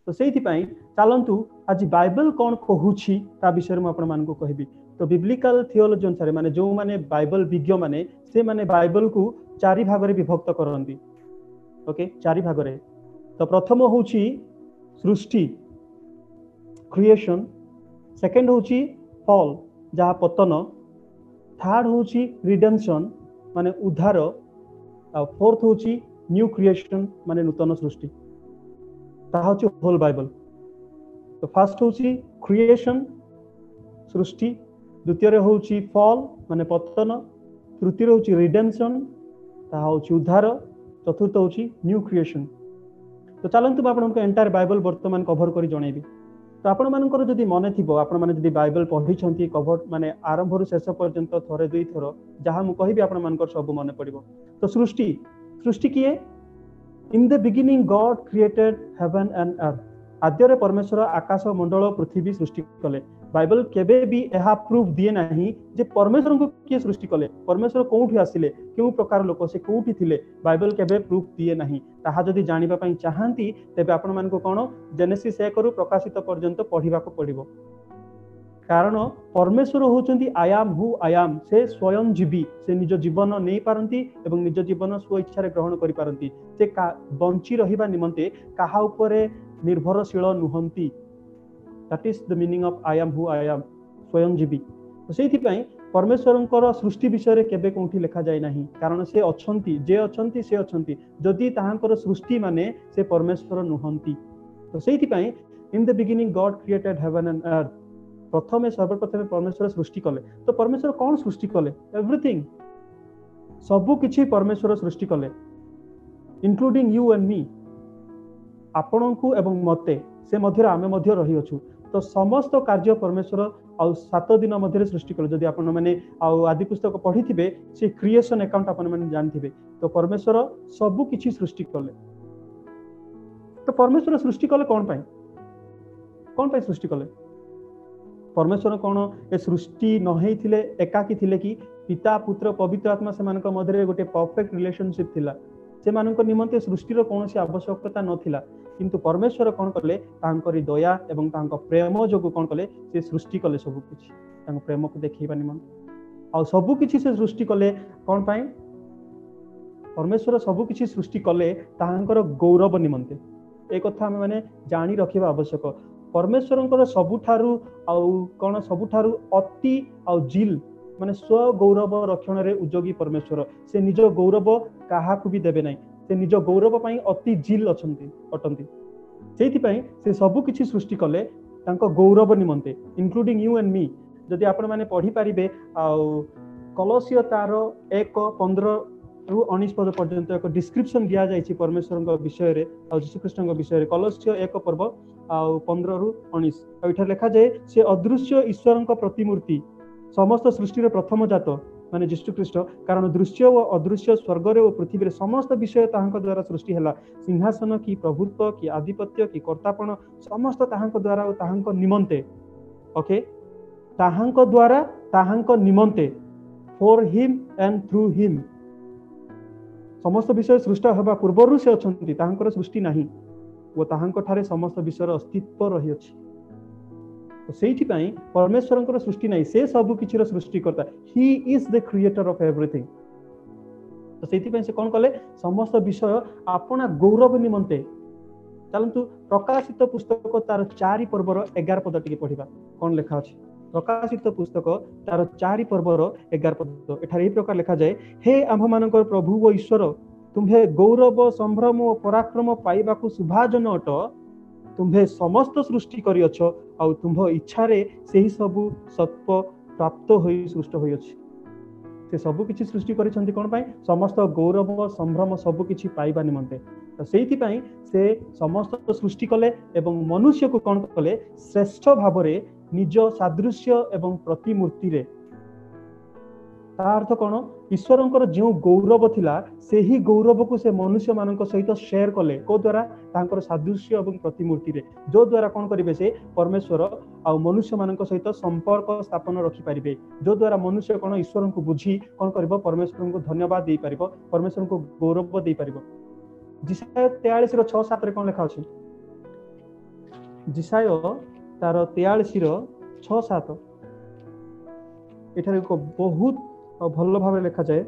तो से चलतु आज बाइबल कौन कहूछि ता विषय में आपण मानकु कहबी। तो बिब्लिकल थियोलॉजी अनुसार माने जो माने बाइबल विज्ञ माने से माने बाइबल को चारि भाग रे विभक्त करंती। ओके, चारि भाग रे। तो प्रथम होछि सृष्टि क्रिएशन, सेकंड होछि फॉल जहा पतन, थर्ड होछि रिडेम्पशन माने उद्धार, आ फोर्थ होछि न्यू क्रिएशन माने नूतन सृष्टि। ता होछि होल बाइबल। तो फर्स्ट होछि क्रिएशन सृष्टि, द्वितीय रे होछि फॉल माने पतन, तृतीय रे होछि रिडेम्पशन ता होछि उद्धार, चतुर्थ होछि न्यू क्रिएशन। तो चलंतु आपनको एंटायर बाइबल वर्तमान कवर करी जणैबी। तो आपण मानकर जदि मने थिबो, आपण माने जदि बाइबल पढी छंती कवर माने आरंभ रु शेष पर्यंत थरे दुई थरो जहा मु कहिबी आपण मानकर सब मने पड़िबो। तो सृष्टि सृष्टि किए? In the beginning God created heaven and earth. आद्य रे परमेश्वर आकाश मंडल पृथ्वी सृष्टि कले। बाइबल केबे भी एहा प्रूफ दिए नाही जे परमेश्वर को किए सृष्टि कले, परमेश्वर कोउठी आसिले, केउ प्रकार लोक से कोउठी थिले, बाइबल केबे प्रूफ दिए नाही। ताहा जदि जानिबा पई चाहंती तेबे आपण मान को कोन जेनेसिस 1 रु प्रकाशित पर्यंत पढिबा को पड़िबो। कारण परमेश्वर होचंती I am who I am, से स्वयं जीवी, से निज जीवन नहीं पारंती एवं निज जीवन स्व इच्छा रे ग्रहण करि पारंती। से बंची रहिबा निमंते काहा उपरे निर्भरशील नुहंती। That is the meaning of I am who I am, स्वयं जीवी। तो सेथि पई परमेश्वरंकर सृष्टि विषय रे केबे कोठी लिखा जाय नाही, कारण से अछंती, जे अछंती से अछंती, जदि ताहांकर सृष्टि माने से परमेश्वर नुहंती। तो सेथि पई in the beginning God created heaven and earth. प्रथमे सर्वप्रथमे परमेश्वर सृष्टि कले। तो परमेश्वर कौन सृष्टि कले? एवरीथिंग, सबु किछि परमेश्वर सृष्टि कले, इंक्लूडिंग यू एंड मी, आपणको एवं मते, से मध्य आमे मध्य रही अछु। तो समस्त कार्य परमेश्वर आ 7 दिन मध्य सृष्टि कले। जदि आपण माने आदि पुस्तक पढ़ी थिबे से क्रिएशन अकाउंट आपण माने जानि थिबे, तो परमेश्वर सबु किछि सृष्टि कले। तो परमेश्वर सृष्टि कले कोन पई? कोन पई सृष्टि कले? परमेश्वर कौन ए सृष्टि न हेथिले एकाकी थिले कि पिता पुत्र पवित्र आत्मा से मानक मध्य गोटे परफेक्ट रिलेशनशिप थिला। से मानक निमंते सृष्टिर कौनसी आवश्यकता नथिला, किंतु परमेश्वर कौन कले तांकरी दया एवं तांक प्रेम जोगु कौन कले से सृष्टि कले सब किछि तांक प्रेम को देखैबा निमंते। आ सब किछि से सृष्टि कले कोन पई? परमेश्वर सब किछि सृष्टि कले तांकर गौरव निमंते। ए कथा हम माने जानि रखिबा आवश्यक। परमेश्वरंकर सबुठारु कौन सबुठारु अति जिल माने स्व गौरव रक्षण रे उद्योगी परमेश्वर। से निज गौरव काहाकु भी देबे नहीं, से निज गौरव पई अति जिल अटंती। सेथि पई से सबु किछि सृष्टि कले तांको गौरव निमंते, इंक्लूडिंग यू एंड मी। जदि आपण माने पढ़ी पारिबे कलोसियो तार 1:15 रु 19 पद पर्यंत एक डिस्क्रिप्शन दिया जायछि परमेश्वर विषय रे आ यीशु कृष्ण विषय रे। कलोसियो 1 पर्व 15 रु 19 एठा लिखा जाय से अदृश्य ईश्वरंक प्रतिमूर्ति, समस्त सृष्टि रे प्रथम जात माने यीशु कृष्ण। कारण दृश्य व अदृश्य स्वर्ग रे व पृथ्वी रे समस्त विषय ताहांक द्वारा सृष्टि हला। सिंहासन की प्रभुत्व की आधिपत्य की कर्तापण समस्त ताहांक द्वारा व ताहांक निमंते। ओके, ताहांक द्वारा ताहांक निमंते, for him and through him. समस्त विषय सृष्टि होबा पूर्वरु से अछंती, ताहांकर सृष्टि नाही वो ताहांक ठारे समस्त विषयर अस्तित्व रही अछि। तो सेठी पई परमेश्वरंकर सृष्टि नाही, से सब किछिर सृष्टि करता। He is the creator of everything. तो सेठी पई से कोन कले समस्त विषय आपना गौरव निमंते। चलंतु प्रकाशित पुस्तक तार 4 पर्वर 11 पद टिके पढिबा कोन लेखा अछि। प्रकाशित पुस्तक तार 4 पर्वर 11 पद एठारे एही प्रकार लेखा जाय, हे आम्भ मानकर प्रभु व ईश्वर, तुम्हे गौरव संभ्रम और पराक्रम पाइबाकु सुभाजन अट। तुम्हे समस्त सृष्टि करिअछ आ तुम्भ इच्छा रे सेही सबु सत्व प्राप्त होई सृष्ट होई अछि। से सबु किछि सृष्टि करिसंती कोन पई? समस्त गौरव संभ्रम सबु किछि पाइबा निमंते। तो सेही पई से समस्त सृष्टि कले एवं मनुष्य को कोन कले श्रेष्ठ भाबरे निज सादृश्य एवं प्रतिमूर्ति रे। अर्थ कौन? ईश्वरंकर जो गौरव थिला सेही गौरव को से मनुष्य मानक सहित शेयर कले को द्वारा तांकर सादृश्य एवं प्रतिमूर्ति रे, जो द्वारा कौन करिवे से परमेश्वर आ मनुष्य मानक सहित संपर्क स्थापन रखि पारिबे। जो द्वारा मनुष्य कौन ईश्वर को बुझी कौन करिवो परमेश्वर को धन्यवाद दे पारिबो, परमेश्वर को गौरव दे पारिबो। जिसाय 43 रो 6-7 रे कौन लिखा अछि? जिसाय तार 43:6-7 एठारे बहुत भल भाव लिखा जाए,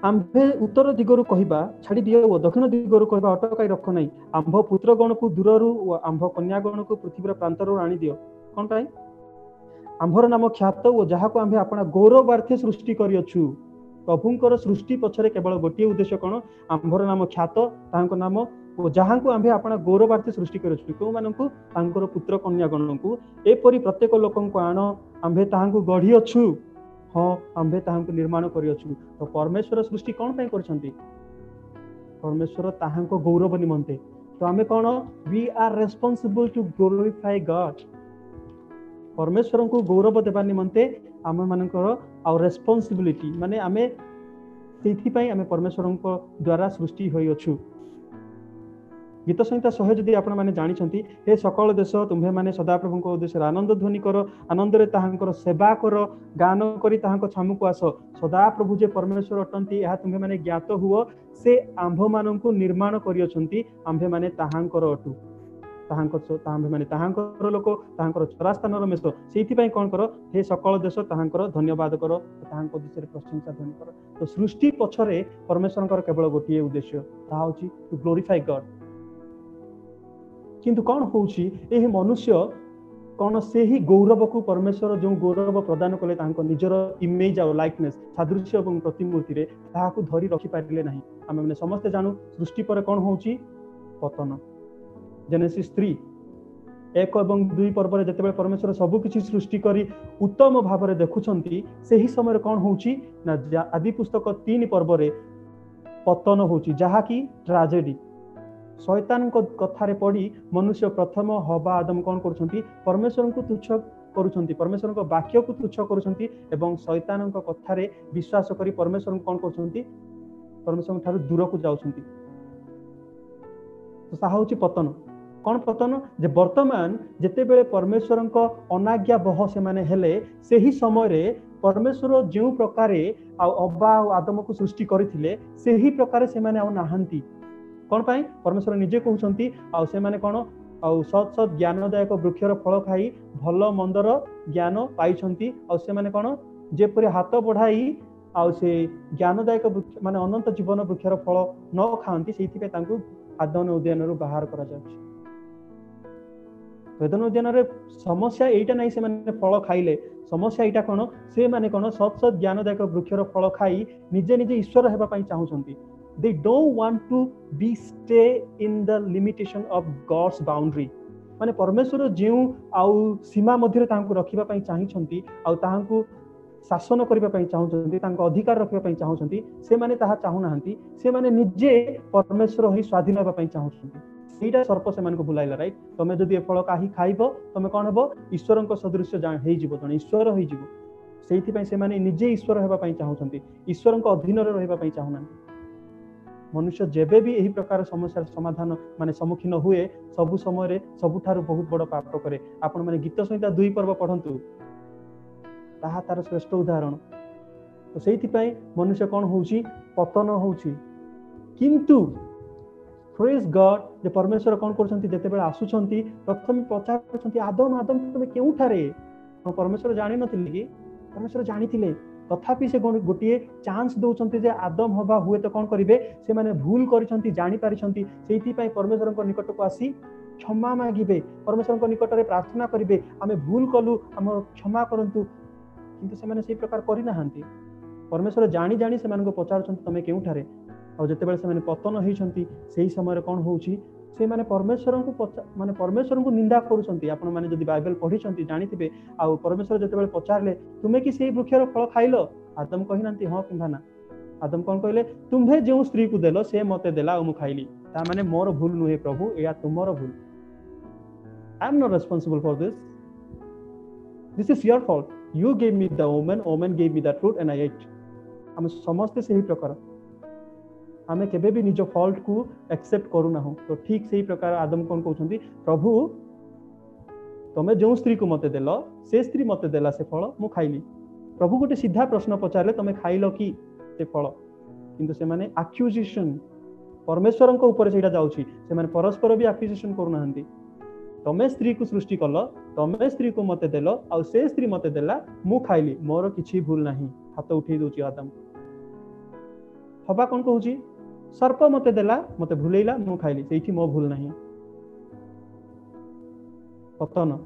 आंभे उत्तर दिगरु कहबा छाड़ी दियो ओ दक्षिण दिगरु कहबा अटकाई रख नहीं। आंभ पुत्रगण को दूररू और आंभ कन्यागण को पृथ्वीर प्रांतरू आनी दियो। कौन पाई? आंभर नाम ख्यात ओ जहाँ को आंभे अपना गौरवार्थे सृष्टि करियछु। प्रभुंकर सृष्टि पछरे केवल गोटे उद्देश्य कौन? आंभर नाम ख्यात, तांको नाम ओ जहाँ को आंभे अपना गौरवार्थे सृष्टि करियछु। क्यों मानकु? तांकर पुत्र कन्यागण को एपरि प्रत्येक लोकन को आण आंभे ताहांकु गढ़ियछु। हाँ, आंभे ताहांकु निर्माण करियछु। तो परमेश्वर सृष्टि कौन पाई करछंती? परमेश्वर ताहांको गौरव निमंते। तो आमे कौन? We are responsible to glorify God. परमेश्वर को गौरव देवा निमंते आम मानकर आउ रेस्पॉन्सिबिलिटी माने आमे सेथि पई आमे परमेश्वर द्वारा सृष्टि होई अछु। गीत संहिता 100 जदि आपण माने जानि छंती, हे सकल देश तुम्हे माने सदाप्रभु को उद्देश्य आनंद ध्वनि करो, आनंद रे ताहांकर सेवा करो, गान करी ताहांको छामुको आस। सदाप्रभु जे परमेश्वर अटंती या तुम्हे माने ज्ञात हुओ, से आंभ माननकु निर्माण करियछंती, आंभे माने ताहांकर अटु। ताहांभे माने ताहांकर लोक, ताहांकर चरास्थानर मेष। सेथि पई कोन करो? हे सकल देश ताहांकर धन्यवाद करो, ताहांको उद्देश्य प्रशंसा ध्वनि करो। तो सृष्टि पछरे परमेश्वरकर केवल गोटिए उद्देश्य, ता होची टू ग्लोरीफाई गॉड। किंतु कौन होउछि? एही मनुष्य कौन से ही गौरव को परमेश्वर जो गौरव प्रदान कले तांको निजर इमेज और लाइकनेस सादृश्य और प्रतिमूर्ति रे ताहाकु धरि रखि पारिले नाही। आमे माने समस्त जानू सृष्टि पर कौन होउछि? पतन। जेनेसिस 3:1 और 2 पर्व रे जतेबे परमेश्वर सब किछि सृष्टि करी उत्तम भाव रे देखुछंती, सेही समय कौन होउछि ना आदि पुस्तक 3 पर्व रे पतन होउछि, जहा की ट्रेजेडी। शैतान को कथारे पड़ी मनुष्य प्रथम हवा आदम कौन करुछंती? परमेश्वर को तुच्छ करुछंती, परमेश्वर को वाक्य को तुच्छ करुछंती एवं शैतान को कथारे विश्वास करी परमेश्वर को कौन करुछंती? परमेश्वर ठारू दूर को जाउछंती। तो सा होछि पतन। कौन पतन? जे वर्तमान जेतेबेले परमेश्वर को अनाज्ञा बह से माने हेले, सेही समय रे परमेश्वर जो प्रकारे अब्बा आदम को सृष्टि करथिले, सेही प्रकारे से माने आ नाहंती। कौन पाई? परमेश्वर निजे कहउछंती आ से माने कोन सत सत ज्ञानदायक वृक्षर फल खाई भल मंदर ज्ञान पाइछंती। आ से माने कोन जेपरि हाथ बढ़ाई आ से ज्ञानदायक माने अनंत जीवन वृक्षर फल न खांती, सेथि पे तांकु आदन उद्यान रु बाहर करा जाउछि। वेदन उद्यान रे समस्या एटा नै से माने फल खाइले, समस्या एटा कोन? से माने कोन सत सत ज्ञानदायक वृक्षर फल खाई निजे निजे ईश्वर हेबा पई चाहुछंती। They don't want to be stay in the limitation of God's boundary. माने परमेश्वर जो आउ सीमा मध्य तांको रखिबा पई चाहिछंती, आउ तांको शासन करिबा पई चाहिछंती, तांको अधिकार रखिबा पई चाहिछंती, से माने ताहा चाहू नाहंती। से माने निजे परमेश्वर ही स्वाधीन हेबा पई चाहिछंती। एटा सर्प से मानको बुलाइला, राइट? तमे जदी ए फल काही खाइबो, तमे कोन हेबो? ईश्वरक सदृश्य हेइ जिवो, जण ईश्वर हेइ जिवो। सेहिति पई से माने निजे ईश्वर हेबा पई चाहिछंती, ईश्वरक अधीन रे रहबा पई चाहू नाहंती। मनुष्य जेबे भी यही प्रकार समस्या समाधान माने सम्मुखीन हुए, सबु समय रे सबुठारु बहुत बड़ पाप करे। आपण माने गीत संहिता 2 पर्व पढ़ंतु, ताहा तार श्रेष्ठ उदाहरण। तो सेहिति पई मनुष्य कोन होउची? पतन होउची। किंतु प्रेज गॉड, जे परमेश्वर कोन करछंती? जेते बेला आसुछंती प्रथम पचारछंती, आदम आदम तुमे केउठारे? परमेश्वर जानि नथिले कि? परमेश्वर जानिथिले, तथापि से गोटे चांस दौरान जे आदम हवा हुए तो कौन करेंगे? से माने भूल करिसंती, जानि पारिसंती, सेहिति पई परमेश्वर को निकट को आसी क्षमा मागिबे, परमेश्वर को निकट रे प्रार्थना करिवे, आमे भूल कलु, हम क्षमा करंतु। किंतु से माने सेही प्रकार करि नाहंती। परमेश्वर जानि जानि से मानको पचारछंती तमे केउठारे? आ जतेबेले से माने पतन होइछंती, सेही समय कोन होउची? से माने परमेश्वर को निंदा करूछंती। आपण माने जदि बाइबल पढिछंती जानिथिबे, आ परमेश्वर जतेबेले पचारले तुमे कि सेही वृक्षर फल खाइलो? आदम कहिनांती हां किंबा ना। आदम कोन कहले? तुम्हे जो स्त्री को देलो से मते देला मु खाइली। ता माने मोर भूल नुहे प्रभु, या तुमरो भूल। I am not responsible for this, this is your fault. You gave me the woman gave me the fruit and I ate. हम समस्त सेही प्रकार आमे केबे भी निज फॉल्ट को एक्सेप्ट करू ना हो। तो ठीक सेही प्रकार आदम कोन कहउछंती, प्रभु तमे जो स्त्री को मते देलो से स्त्री मते देला से फल मु खाइली। प्रभु गोटे सीधा प्रश्न पचारले, तमे खाइलो कि से फल? किंतु से माने एक्यूजेशन परमेश्वर से जाऊँगी से परस्पर भी आक्विजिशन करूना तमें स्त्री को सृष्टि कल तमें स्त्री को मते देल आ से स्त्री मते देला मु खाइली मोर किछि भूल नहीं हाथ उठे दूची आदम हवा कौन कहूँ सर्प मते देला मते भूलेला मु खाइली से मो भूल नहीं पतन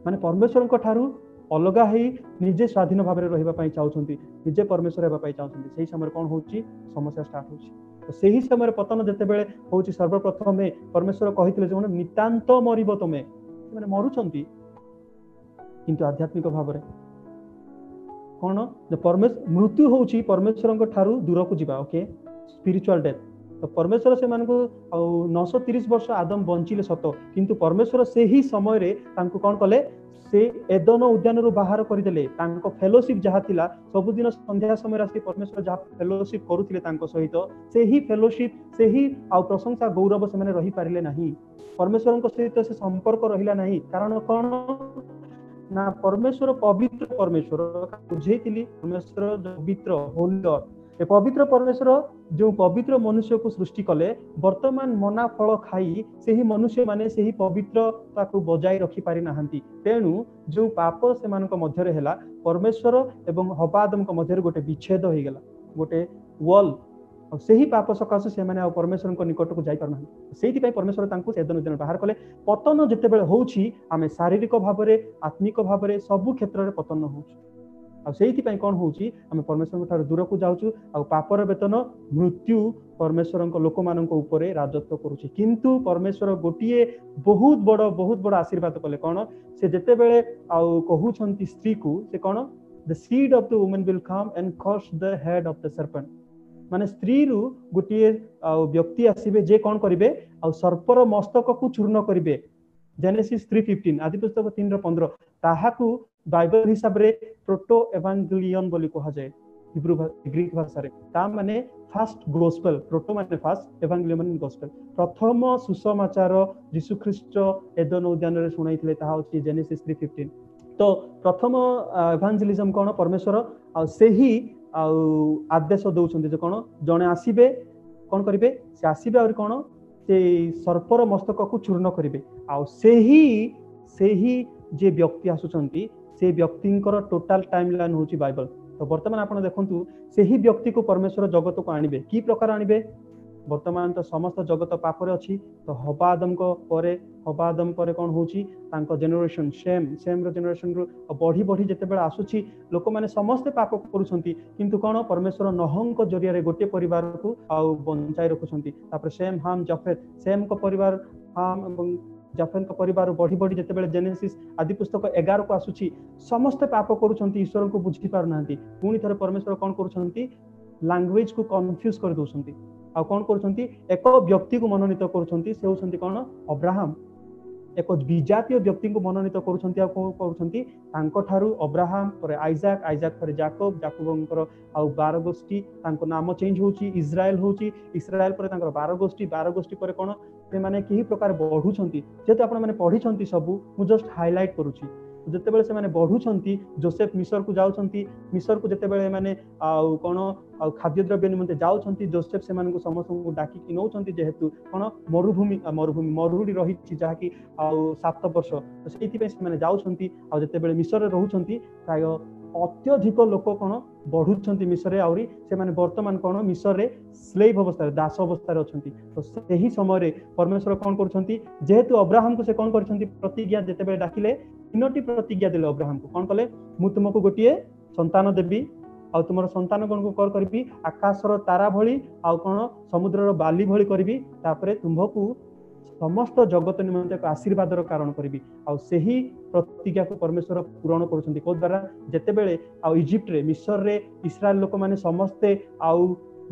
माने परमेश्वर ठारू अलग ही निजे स्वाधीन भाव में रही चाहते निजे परमेश्वर होगा चाहते से समय कौन हो समस्या स्टार्ट हो तो सही समय पतन जिते बड़े हूँ सर्वप्रथम परमेश्वर कहते जो नितांत मरब तुम्हें मैंने मरुंट किंतु आध्यात्मिक भाव में कौन मृत्यु हूँ परमेश्वर ठारू दूर को जावा ओके स्पिरिचुअल डेथ तो परमेश्वर से 930 वर्ष आदम बंचिले सत किंतु परमेश्वर से ही समय कौन कले से एदन उद्यान बाहर करदे फेलोशिप जहाँ थिला सबुदिन संध्या समय आसी परमेश्वर जहाँ फेलोशिप करुले सहित से ही फेलोशिप से ही प्रशंसा गौरव से रही पारे ना परमेश्वर सहित से संपर्क रहा ना कारण कौन ना परमेश्वर पवित्र परमेश्वर बुझे परमेश्वर पवित्र होली ए पवित्र परमेश्वर जो पवित्र मनुष्य को सृष्टि कले वर्तमान मना फल खाई से ही मनुष्य माने से ही पवित्रता को बजाय रखी पारि नाहंती तेणु जो पाप से मानक मध्य हेला परमेश्वर एवं हवा आदम मध्य गोटे विच्छेद हो गला गोटे वॉल से ही पाप सकाशे से माने परमेश्वर को निकट को जाई पार नाही सेति परमेश्वर तांको सेदन दिन बाहर कले पतन जेते बेले होउछि आमे शारीरिक भाव रे आत्मिक भाव रे सब क्षेत्र रे पतन होउछि से कौन हो परमेश्वर दूर को जाऊँ आ पापर वेतन मृत्यु परमेश्वर लोक मान राजत्व करुच्ची किंतु परमेश्वर गोटे बहुत बड़ आशीर्वाद कले कौन से जिते बड़े कहते स्त्री को से कौन the seed of the woman will come and crush the head of the serpent माने स्त्री रु गोटे व्यक्ति आसीबे जे कौन करिवे आ सर्पर मस्तक को चूर्ण करिवे जेनेसिस 3:15 आदि पुस्तक 3:15 ताहाकू बाइबल हिसाब रे प्रोटो एवांगेलियन बोली कहा जाए हिब्रू ग्रीक भाषा रे ता माने फर्स्ट गॉस्पेल प्रोटो माने फर्स्ट एवांगेलियन माने गॉस्पेल प्रथम सुसमाचार यीशु ख्रीष्ट एदन उद्यान रे सुनाइथिले ताहा होची जेनेसिस 3:15 तो प्रथम एवांजेलिज्म कोन परमेश्वर आ सेही आ आदेश दउछन्ते जे कोन जणे आसीबे कोन करिवे से आसीबे और कोन से सर्पर मस्तक को चूर्ण करिवे आ सेही जे व्यक्ति आसुचंती से व्यक्ति टोटाल टाइमलाइन होची बाइबल तो वर्तमान आपण देखंतु सेही व्यक्ति को परमेश्वर जगत को आनिबे की प्रकार आनिबे वर्तमान तो समस्त जगत पापरे अछि तो हवा आदम परे कोन होची तांको जनरेशन सेम रो जनरेशन रो बढ़ी जेते बेला आसुची लोक माने समस्त पाप करूछंती किंतु कोन परमेश्वर नहंक जरिया रे गोटे परिवार को आ बंचाई रखुछंती तापर सेम हाम जफेत सेम को परिवार हाम एवं जाफेन का परिवार बढ़ी जिते बेले जेनेसिस आदि पुस्तक 11 को आसुची समस्त पाप करूछंती ईश्वर को बुझी पार नांती पुनी थरे परमेश्वर कोन करूछंती लैंग्वेज को कंफ्यूज कर दोछंती आ कोन करूछंती एक व्यक्ति को मनोनीत करूछंती से होछंती कोन अब्राहम एक विजातीय व्यक्ति को मनोनीत करूछंती आ कोन करूछंती तांको थारु अब्राहम पर आइजाक पर जाकोबंकर आ 12 गोष्ठी तांको नाम चेंज होची इस्राएल पर तांकर 12 गोष्ठी पर कोन से माने की प्रकार बढ़ुछंती जेते आपण माने पढिछंती सब मु जस्ट हाइलाइट करूची जेते बेले से माने बढ़ुछंती जोसेफ मिस्र को जाउछंती मिस्र को जेते बेले माने आ कोन आ खाद्य द्रव्य निमंते जाउछंती जोसेफ से माने को समस्त को डाकी कि नौछंती जेहेतु कोन मरुभूमि रहिछि जहा कि आ 7 वर्ष तो सेति पे से माने जाउछंती आ जेते बेले मिस्र रे रहउछंती प्राय अत्यधिक लोक कोन बढ़ुछंती मिस्र रे आउरी से माने वर्तमान कोन मिस्र रे स्लेव अवस्था दास अवस्था रे अछंती तो सेही समय रे परमेश्वर कोन करछंती जेहेतु अब्राहम को से कोन करछंती प्रतिज्ञा जेते बेले डाकिले 3टी प्रतिज्ञा देले अब्राहम को कोन कले मु तुमको गोटिए संतान देबी आ तुमर संतान कोन को कर करबी आकाशर तारा भली आ कोन समुद्रर बाली भली करबी तापरे तुमको समस्त जगत निमंते एक आशीर्वादर कारण करी आ सेही प्रतिज्ञा को परमेश्वर पूरण करुछंती को द्वारा जेते बेले आ इजिप्ट रे मिस्र रे इस्राएल लोक माने समस्ते आ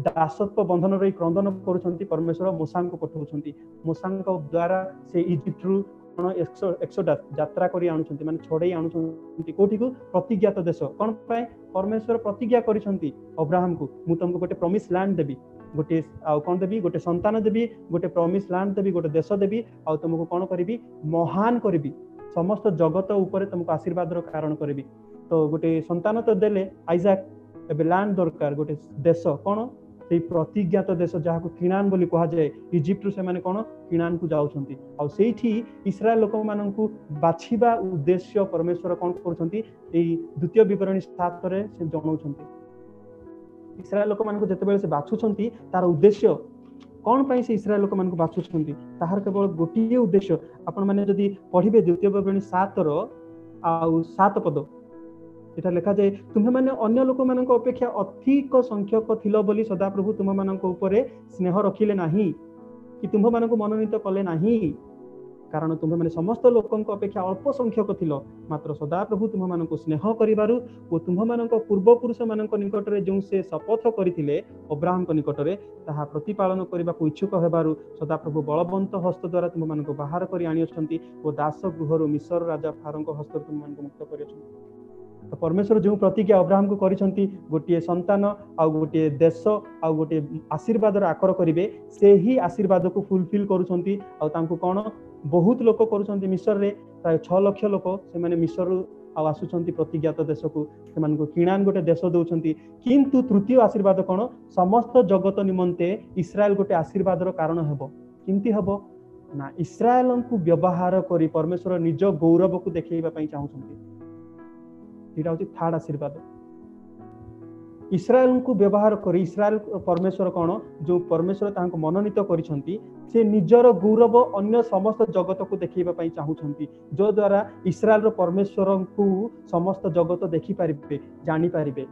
दासत्व बंधन रे क्रंदन करुछंती परमेश्वर मूसा को पठाउछंती मूसा द्वारा से इजिप्ट रु एक्सोडस यात्रा करी आनुछंती माने छोड़े आनुछंती कोठी को प्रतिज्ञात देश कोन पाए परमेश्वर प्रतिज्ञा करिसंती अब्राहम को मु तुमको गोटे प्रॉमिस लैंड देबी गोटे आ कोन देबी गोटे संतान देबी गोटे प्रॉमिस लैंड देबी गोटे देश देबी आ तुमको कोन करिबी महान करिबी समस्त जगत ऊपर तुमको आशीर्वाद रो कारण करिबी तो गोटे संतान तो देले आइजाक एबे लैंड दरकार गोटे देश कोन से प्रतिज्ञात देश जहाँ को किणान बोली कहा जाए इजिप्ट से माने कोन किणान को जाउछंती आ सेठी इस्राएल लोक माननकु बाछिबा उद्देश्य परमेश्वर कोन करछंती एई द्वितीय विवरणी 7 रे से जणाउछंती इस्राएल लोक माननकु जतेबेले से बाछुछंती तार उद्देश्य कौन पाई से इस्राएल लोक माननकु बाछुछंती ताहार केवल गोटिए उद्देश्य आपण माने जदी पढिबे द्वितीय विवरणी 7 रो आ 7 पद एटा लिखा जाए तुम्हें माने अन्य लोक मानक अपेक्षा अधिक संख्यक थिलो बोली सदाप्रभु तुम मानक ऊपर स्नेह रखिले नाही कि तुम मानक मनोनीत कले नाही कारण तुम्हें माने समस्त लोकंक अपेक्षा अल्प संख्यक थिलो मात्र सदाप्रभु तुम मानक स्नेह करिबारु ओ तुम मानक पूर्व पुरुष मानक निकट रे जो से शपथ करिथिले अब्राहम को निकट रे ताहा प्रतिपालन करबा को इच्छुक हेबारु सदाप्रभु बलवंत हस्त द्वारा तुम मानक बाहर करि आनी अछंती ओ दास गृहरु मिस्र राजा फारोंक हस्त तुम मानक मुक्त करि अछंती तो परमेश्वर जो प्रतिज्ञा अब्राहम को करिसंती गोटे संतान आ गोटे देश आ गोटे आशीर्वाद आकर करिवे से ही आशीर्वाद को फुलफिल करूछंती आ तांको कोन बहुत लोक करूछंती मिस्र रे प्राय 6 लाख लोक से माने मिस्र आ आसुछंती प्रतिज्ञात देश को से मान को किणान गोटे देश दउछंती किंतु तृतीय आशीर्वाद कोन समस्त जगत निमंते इस्राएल गोटे आशीर्वाद रो कारण हेबो किंती हेबो ना इस्राएल को व्यवहार करी परमेश्वर निज गौरव को देखैबा पई चाहुछंती थर्ड आशीर्वाद इस्राएल को व्यवहार कर इस्राएल परमेश्वर कौन जो परमेश्वर तांको मनोनीत करिसंती से निजर गौरव अन्य समस्त जगत को देखैबा पई चाहुछंती जो द्वारा इस्राएल रो परमेश्वर को समस्त जगत देखि पारिबे जानि पारिबे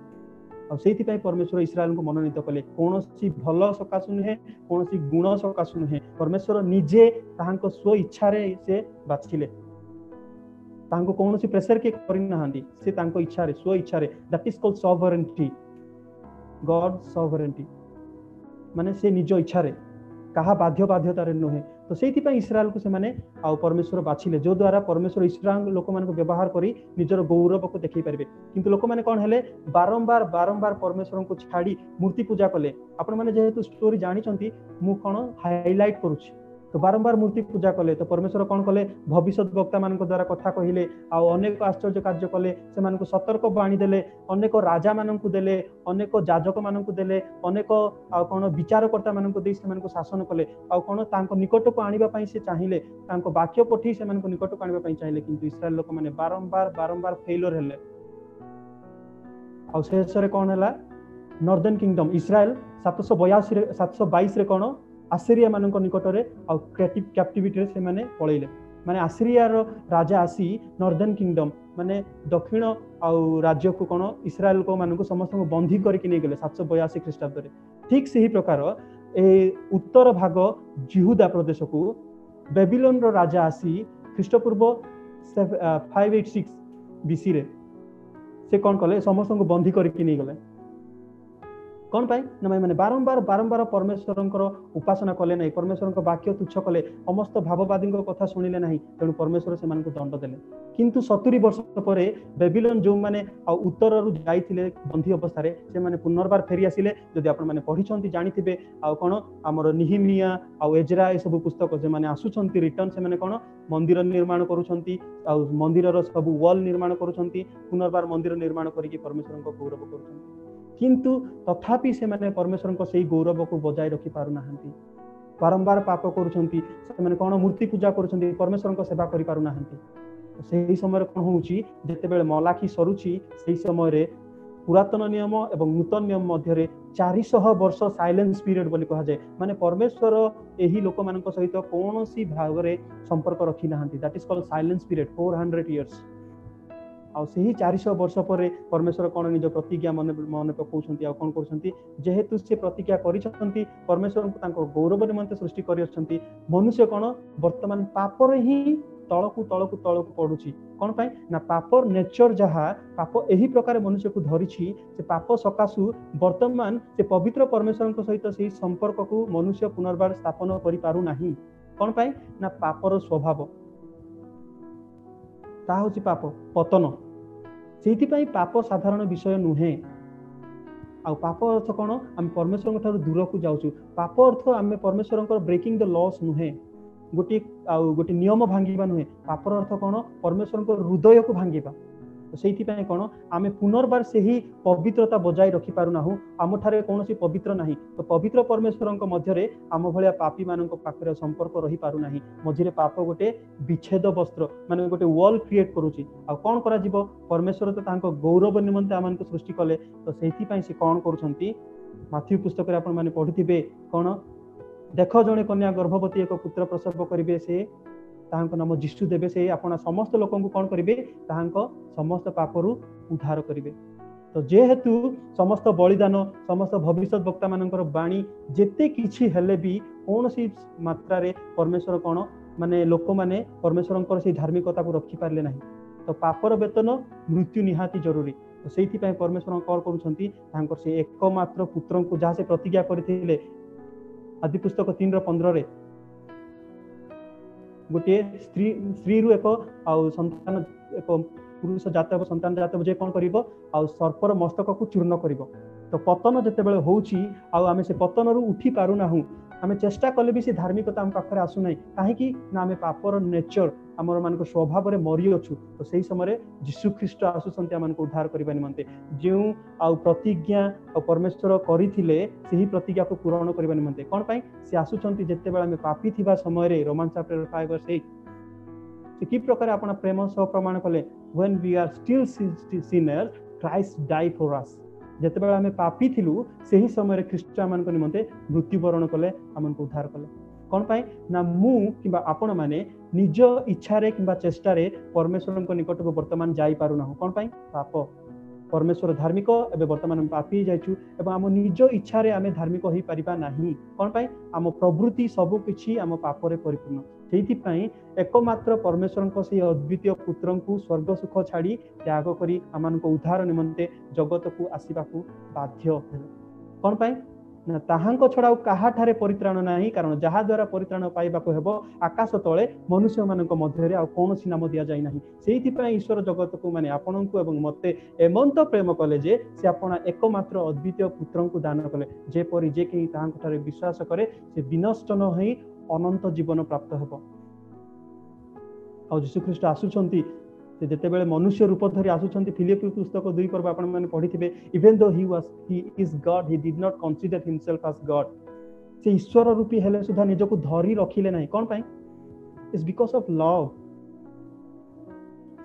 आ सेति पई परमेश्वर इस्राएल को मनोनीत कले कोनोसी भल सकासु नहे कोनोसी गुण सकासु नहे परमेश्वर निजे तांको स्व इच्छा रे से बाछिले तांको कोनोसी प्रेशर के करि नहांदी से तांको इच्छा रे स्व इच्छा रे that is called sovereignty God sovereignty माने से निज इच्छा रे कहा बाध्यता रे नहे तो सेति पई इस्राएल को से माने आ परमेश्वर बाछिले जो द्वारा परमेश्वर इस्राएल लोक मान को व्यवहार करी निजर गौरव को देखै परिबे किंतु लोक माने कोन हेले बारंबार परमेश्वर को छाड़ी मूर्ति पूजा कले आपण माने जेहेतु स्टोरी जानि छंती मु कोन हाइलाइट करूछि तो बारंबार मूर्ति पूजा कले तो परमेश्वर कौन कले भविष्य वक्ता मान द्वारा कथा कहले आ अनेक आश्चर्य कार्य कले से मानक सतर्क बाणी देले अनेक राजा मानक देले अनेक जाजक मानक देले अनेक आ कोन विचारकर्ता मानक दे से मानक शासन कले आ कोन तांको निकट को आनिबा पई से चाहिले तांको वाक्य पठी से मानक निकट को आनिबा पई चाहिले किंतु इस्राएल लोक माने बारंबार फेलियर हेले आ शेष रे कोन हला नॉर्दर्न किंगडम इस्राएल 722 रे कोन आसीरिया मानक निकट रे आ कैप्टिविटी रे से माने पळैले माने आसीरिया रो राजा आसी नॉर्दर्न किंगडम माने दक्षिण आ राज्य को कोन इस्राएल को मानक समस्त को बंधी करके नै गेले 782 ख्रीष्टाब्द रे ठीक सही प्रकार ए उत्तर भाग यहूदा प्रदेश को बेबीलोन रो राजा आसी ख्रीष्टपूर्व 586 बीसी रे से कोन कले समस्त को बंधी करके नै गेले कौन पाई ना माने बारंबार परमेश्वर उपासना कले नहीं परमेश्वर वाक्य तुच्छ कले समस्त भाववादी कथा शुणिले नहीं तेणु परमेश्वर से दंड देले किंतु 70 वर्ष पर बेबीलोन जो माने उत्तर रु जाइथिले बंधी अवस्था रे से माने पुनर्बार फेरी आसिले जदि आपण माने पढिछंती जानिथिबे आ कोन हमर निहिमिया आ एजरा ए सब पुस्तक जे माने आसुछंती रिटर्न से माने कोन मंदिर निर्माण करूछंती आ मंदिर रो सब वॉल निर्माण करूछंती पुनर्बार मंदिर निर्माण करिके परमेश्वर को गौरव करूछंती किंतु तथापि से माने परमेश्वर को सही गौरव को बजाय रखि पारु नाहंती बारंबार पाप करूछंती से माने कोन मूर्ति पूजा करूछंती परमेश्वर को सेवा करि पारु नाहंती सही समय कोन होउची जते बेले मलाखी सरुची सही समय रे पुरातन नियम एवं नूतन नियम मध्य रे 400 वर्ष साइलेंस पीरियड बोली कहा जाय माने परमेश्वर एही लोक मानक सहित कोनोसी भाग रे संपर्क रखि नाहंती that is called silence period 400 years आ सही 400 वर्ष पर परमेश्वर कौन निज प्रतिज्ञा मन पकाउछंती आ कोन करछंती जेहेतु से प्रतिज्ञा करिसंती परमेश्वर को तांको गौरव निमंते सृष्टि करिसंती मनुष्य कोन वर्तमान पाप रे ही तळकु पडुची कोन पाई ना पाप नेचर जहा पाप एही प्रकार मनुष्य को धरिछि से पाप सकासु वर्तमान से पवित्र परमेश्वर को सहित से संपर्क को मनुष्य पुनर्बार स्थापन करि पारु नाही कोन पाई ना पापर स्वभाव ता होची पाप पतन सेति पई पाप साधारण विषय नुहे आ पाप अर्थ कोन हम परमेश्वर ठारू दूर को जाउछु पाप अर्थ हम परमेश्वर ब्रेकिंग द लॉस नुहे गोटे नियम भांगिबा नुहे पापर अर्थ कोन परमेश्वर हृदय को भांगिबा तो से कौन आम पुनर्बार से ही पवित्रता बजाय रखी पारु ना आम ठारे कौन पवित्र नहीं तो पवित्र परमेश्वर मध्य आम भाया पापी मान पाखे संपर्क रही पारु नहीं मझे पाप गोटे विच्छेद वस्त्र माने गोटे वॉल क्रिएट करुच्ची आ कौन करा जीवो परमेश्वर तो गौरव निमंते आम सृष्टि कले तो से कौन करुछंती माथ्यू पुस्तक आपण माने पढ़िथिबे कौन देख जड़े कन्या गर्भवती एक पुत्र प्रसव करेंगे से नाम जीशु देवे से आपण समस्त लोक कौन करेंगे समस्त पापरू उद्धार करेंगे तो जेहेतु समस्त बलिदान समस्त भविष्य वक्ता मानकर बाणी जेते किछि हेले भी कौन सी मात्रा रे परमेश्वर कौन माने लोक माने परमेश्वर से धार्मिकता को रखी पारे ना तो पापर वेतन मृत्यु निहाती जरूरी तो से परमेश्वर कौन करुँच से एकमात्र पुत्र को जहाँ से प्रतिज्ञा करते आदि पुस्तक 3:15 गोटे स्त्री रू एक संतान एक पुरुष जात संतान जात जे कौन कर सर्पर मस्तक को चूर्ण कर तो पतन जिते बड़े होउची आमे से पतन रू उठी पारु ना आमे चेष्टा कले भी से धार्मिकता आम पाखे आसु ना कहीं ना आमे पापर नेचर आमर मान स्वभाव में मरी अच्छु तो सही समय जीशु ख्रीस्ट आसुंट आम उद्धार करने निमंते जो प्रतिज्ञा परमेश्वर करथिले सही प्रतिज्ञा को पूरण करने निमंते कौन पाई से आसुचंती जेते बेला आमे पापी थिबा समय रोमन चैप्टर 5:8 कि प्रकार आपण प्रेम सह प्रमाण कले when we are still sinners Christ die for us जेते बेला आमे पापी थिलु सही समय ख्रीस्ट आम निमंते मृत्युवरण कले आम उद्धार कले कौन पाई ना मु किबा आपण माने निज इच्छा कि चेष्टा परमेश्वर निकट को वर्तमान जाई पारु ना कौन पाई पाप परमेश्वर धार्मिक एवं वर्तमान पापी जाइछु एवं आम निज इच्छा रे आमे धार्मिक होई परिबा नाही कौन पाई आम प्रवृत्ति सब किछि आम पापरे परिपूर्ण सेइथिपाई एकमात्र परमेश्वर से अद्वितीय पुत्र को स्वर्ग सुख छाड़ी त्याग करी आम उद्धार निमंते जगत को आसवा बाध्य कौन पाई ना ताहांको छड़ा काहाठारे परित्राण नाही कारण जहा द्वारा परित्राण पाइबाको हेबो आकाश तळे मनुष्य मानक मध्यरे आ कोनोसी नाम दिया जाय नाही सेइथिपाई ईश्वर जगत को माने आपणको एवं मते एमंत प्रेम कले जे से आपण एकमात्र अद्वितीय पुत्र को दान कले जे परि जे केही ताहांको ठारे विश्वास करे से विनष्ट न होई अनंत जीवन प्राप्त हेबो आ यीशु ख्रीष्ट आसुचंती जेते बेले मनुष्य रूप धरी आसुचंती फिलिप्पी पुस्तक 2 पर्व आपण माने पढिथिबे even though he is God he did not consider himself as God से ईश्वर रूपी हेले सुधा निज को धरी रखिले नाही कोन पाई इज बिकॉज ऑफ लव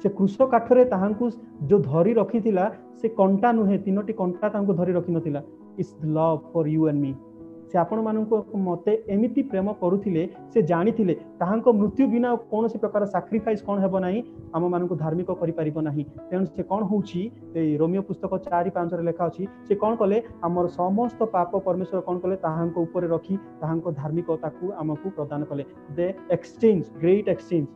से क्रूस काठरे ताहांकु जो धरी रखिथिला से कंटा नुहे तीनोटी कंटा तांको धरी रखि नथिला is love for you and me से आपण माननको मते एमिति प्रेम करुथिले से जानिथिले ताहांको मृत्यु बिना कौन से प्रकार सैक्रिफाइस कौन हेबो नाही आम माननको धार्मिक करि परिबो नाही तेणु से कौन होउची ए रोमियो पुस्तक 4:5 रे लेखा अछि से कौन कले हमर समस्त पाप परमेश्वर कौन कले ताहांको ऊपर रखी ताहांको धार्मिकता को हमकु प्रदान कले दे एक्सचेंज ग्रेट एक्सचेंज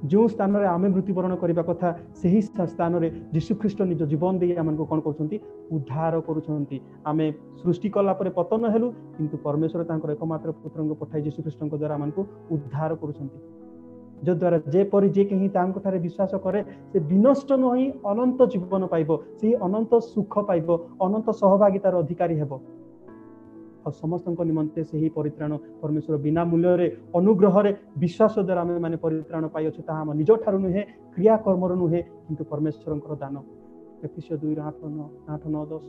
जो स्थान रे आमे मृत्युवरण करबा कथा सही स्थान रे यीशु ख्रीष्ट निज जीवन दे हमन को कोन करछंती उद्धार करूछंती आमे सृष्टि कला परे पतन हेलु किंतु परमेश्वर तांकर एकमात्र पुत्र को पठाई यीशु ख्रीष्ट को द्वारा हमन को उद्धार करूछंती जो द्वारा जे परि जे केही तांको ठारे विश्वास करे से विनष्ट न होई अनंत जीवन पाइबो से अनंत सुख पाइबो अनंत सहभागितार अधिकारी हेबो और समस्त निमंते से ही परित्राण परमेश्वर बिना मूल्य रे अनुग्रह रे विश्वास द्वारा आमे माने परित्राण पाइ अछि ता हम निज ठारु नुहे क्रिया कर्म नु हे किंतु परमेश्वरंकर दान एफिसियो 2:8-9-10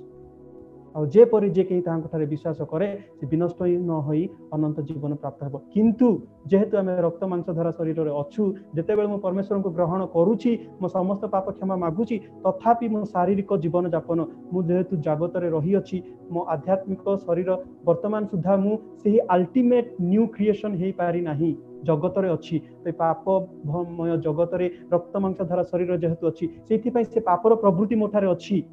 और जे परि जे केही तांको ठारे विश्वास करे से विनष्ट न होई अनंत जीवन प्राप्त हेबो किंतु जेहेतु आमे रक्त मांस धरा शरीर रे अछु जेते बेले मो परमेश्वर को ग्रहण करूची मो समस्त पाप क्षमा मागुची तथापि मो शारीरिक जीवन यापन मु जेहेतु जगत रे रही अछि मो आध्यात्मिक शरीर वर्तमान सुधा मु सेही अल्टीमेट न्यू क्रिएशन हेई पारी नाही जगत रे अछि तो पापमय जगत रे रक्त मांस धरा शरीर जेहेतु अछि सेथि पई से पापर प्रवृत्ति मोठारे अछि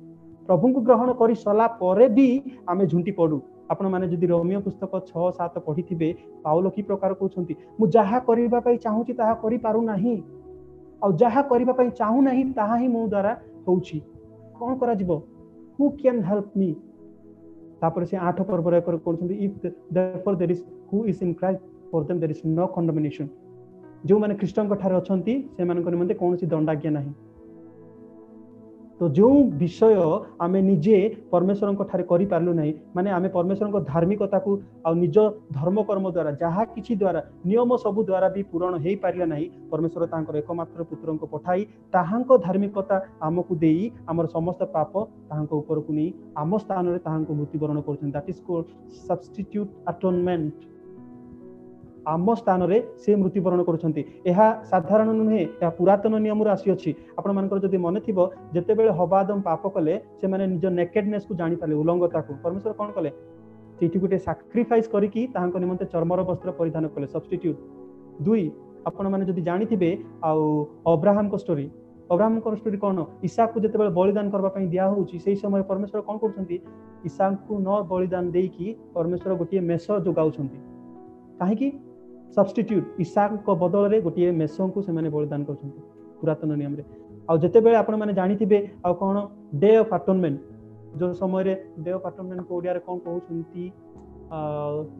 प्रभु को ग्रहण करी सला परे भी आमे झुंटी पडू आपण माने जदि रोमियो पुस्तक 6-7 पढिथिबे पाउलो की प्रकार कहउछंती मु जहा करिबा पई चाहूची ताहा करि पारु नाही आ जहा करिबा पई चाहू नाही ताहा ही मो द्वारा होउची कोन करा जिवो हु कैन हेल्प मी तापर से 8 पर्व रे कहउछंती if therefore there is who is in Christ for them there is no condemnation जो माने ख्रीष्टन ठारे अछंती से मानक निमंते कोनसी दंडाज्ञा नाही तो जो विषय आमे निजे परमेश्वर ठारे करि पारलु नहीं माने आमे परमेश्वर धार्मिकता को आ निज धर्म कर्म द्वारा जहाँ किछि द्वारा नियम सबु द्वारा भी पूरण हेई पारिला नहीं परमेश्वर तांकर एकमात्र पुत्र को पठाई ताहांको धार्मिकता आमको देई हमर समस्त पाप ताहांको ऊपर को नहीं आम स्थान रे ताहांको मृत्युवरण करछन that is called substitute atonement आम स्थान रे से मृत्युवरण करुछंती एहा साधारण नुहे एहा पुरातन नियम रे आसी अछि आपण मानकर जदि मने थिबो जते बेले हबादम पाप कले से माने निज नेकेडनेस को जानि पाले उलंगता को परमेश्वर कोन कले सेठी गुटे सैक्रिफाइस करी की ताहांको निमंते चर्मर वस्त्र परिधान कले सब्स्टिट्यूट दुई आपण माने जदि जानि थिबे आ अब्राहम को स्टोरी कोन ईसा को जते बेले बलिदान करबा पई दिया होउची सेही समय परमेश्वर कोन करछंती ईसा को न बलिदान देई की परमेश्वर गोटे मेष जोगाउछंती काहे की सब्स्टिट्यूट ईसा को बदल रे गोटे मेषों को से माने बलिदान करछंती पुरातन नियम रे आ जते बेले आपण माने जानि थिबे आ कोन डे ऑफ अटोनमेंट जो समय रे डे ऑफ अटोनमेंट को ओडिया रे कोन कहउछंती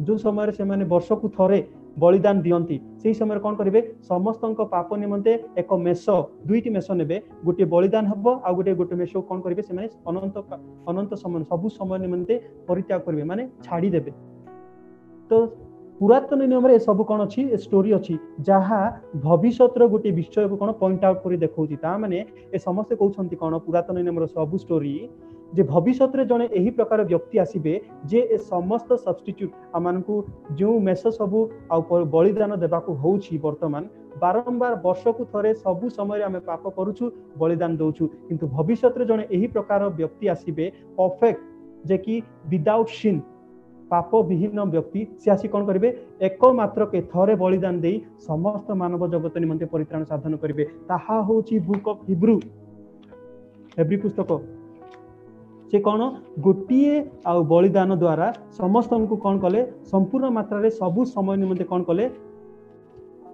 जो समय रे से माने वर्ष को थरे बलिदान दियंती सेही समय कोन करिवे समस्तन को पाप निमंते एक मेष दुईटी मेष नेबे गोटे बलिदान हबो आ गोटे मेष कोन करिवे से माने अनंत समय सब समय निमंते परित्याग करिवे माने छाडी देबे तो पुरातन नियम रे सब कोन अछि स्टोरी अछि जहा भविष्यत रो गोटे विषय को कोन पॉइंट आउट करी देखौची ता माने ए समस्त कहउछंती कोन पुरातन नियम रो सब स्टोरी जे भविष्यत रे जने एही प्रकार व्यक्ति आसीबे जे ए समस्त सब्स्टिट्यूट आमानकु जो मेष सबु आ बलिदान देबा को होउची वर्तमान बारंबार वर्ष को थरे सबु समय रे आमे पाप करूछु बलिदान दउछु किंतु भविष्यत रे जने एही प्रकार व्यक्ति आसीबे परफेक्ट जे कि विदाउट सिन पाप विहीन व्यक्ति से आसी कौन करेंगे एकमात्र के थरे बलिदान दे समस्त मानव जगत निमंते परित्राण साधन करेंगे ताहा होची बुक ऑफ हेब्री पुस्तक से कौन गोटे आ बलिदान द्वारा समस्त को कौन कले संपूर्ण मात्रा रे सबु समय निमंते कौन कले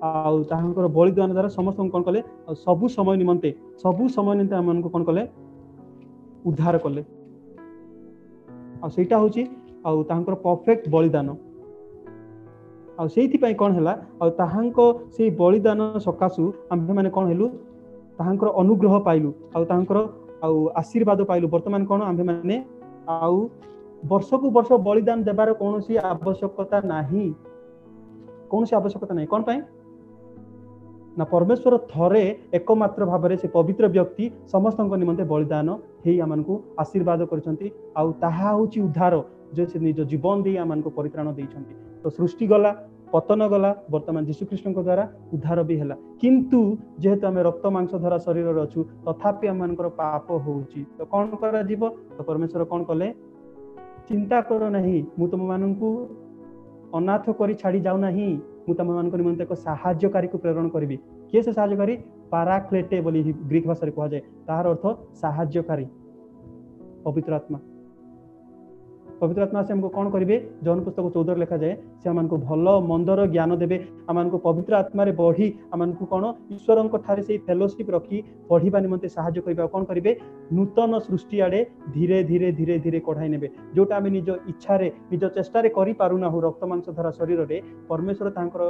आर बलिदान द्वारा समस्त कौन कले सबु समय निमंते हमन को कौन कले उद्धार कले आ सेटा होची आउ ताहांकर परफेक्ट बलिदान आ सेहिथि पई कोन हला आ ताहांको से बलिदान सकासु आम्भे माने कोन हेलु ताहांकर अनुग्रह पाइलु आ ताहांकर आ आशीर्वाद पाइलु वर्तमान कोन आम्भे माने आ वर्ष को वर्ष बलिदान देबार कोनोसी आवश्यकता नाही कोन पई ना परमेश्वर थरे एकमात्र भाबरे से पवित्र व्यक्ति समस्तଙ୍କ निमंते बलिदान हेई आमनको आशीर्वाद करछंती आ ताहा होची उद्धार जो से निज जीवन दे आमान को परित्राण देइछंती तो सृष्टि गला पतन गला वर्तमान यीशु कृष्ण को द्वारा उद्धार भी हला किंतु जेहेतु आमे रक्त मांस धरा शरीर रे अछु तथापि आमानकर पाप होउची तो कोन करा जीव तो परमेश्वर कोन कले चिंता करो नहीं मु तुम माननकु अनाथ करी छाड़ी जाऊ नहीं मु तुम मानक निमंते एक सहायकारी को प्रेरण करबी के से सहायकारी पाराक्लेटे बोली ग्रीक भाषा रे कहा जाय तार अर्थ सहायकारी पवित्र आत्मा से हमको कौन करेंगे जौन पुस्तक 14 लिखा जाए से हमको भल मंदर ज्ञान देवे हमको पवित्र आत्मा रे बढ़ी हमको कौन ईश्वर ठारे से फेलोशिप रखी पढ़ा निमंते साहाय्य करबा कौन करेंगे नूतन सृष्टि आड़े धीरे धीरे धीरे धीरे कढ़ाई नेबे जोटा आम निज इच्छा निज चेष्टा करि पारुना हो रक्त मांस धरा शरीर रे परमेश्वर तांकर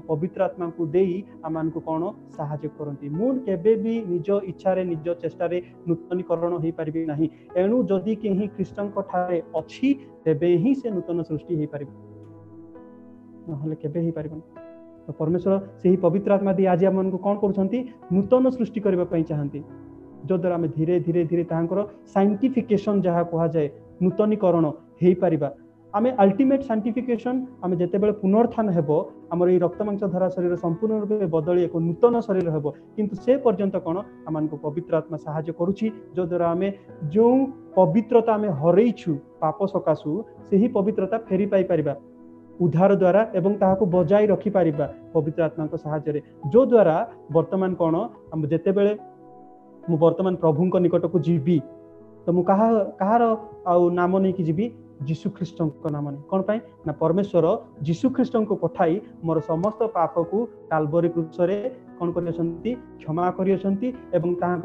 पवित्र आत्मा को देई हमको कौन साहाय्य करती मु केबे भी निज इच्छा निज चेष्टा नूतनीकरण हो पारि नहीं एणु जदि केही ख्रीष्टन ठारे अछि तेबे ही से नूतन सृष्टि हो पारि नहले केबे ही पारिबन तो परमेश्वर से ही पवित्र आत्मा दी आज हम कौन करछंती नूतन सृष्टि करबा पई चाहंती जो द्वारा आम धीरे धीरे धीरे तांकर साइंटिफिकेशन जहाँ कहा जाए नूतनीकरण हो पारिबा आमे अल्टीमेट साइंटिफिकेशन आमे जेते बेले पुनरुत्थान हेबो हमर ई रक्त मांस धरा शरीर संपूर्ण रूपे बदली एक नूतन शरीर हेबो किंतु से पर्यंत कोन हमनको पवित्र आत्मा सहाय्य करूची जो द्वारा आमे जो पवित्रता आमे हरैछु पाप सकासु सेही पवित्रता फेरी पाई परिबा उद्धार द्वारा एवं ताहाको बजाई रखी पारिबा पवित्र आत्मा को सहाय्य रे जो द्वारा वर्तमान कोन हम जेते बेले मु वर्तमान प्रभु को निकट को जीवी तो मु कहार नाम नहीं कि जीवी जीशु ख्रीष्ट नाम कौन पाई ना परमेश्वर जीशु ख्रीष्ट को पठाई मोर समस्त पाप को काल्वरी क्रूसरे कौन कर क्षमा कर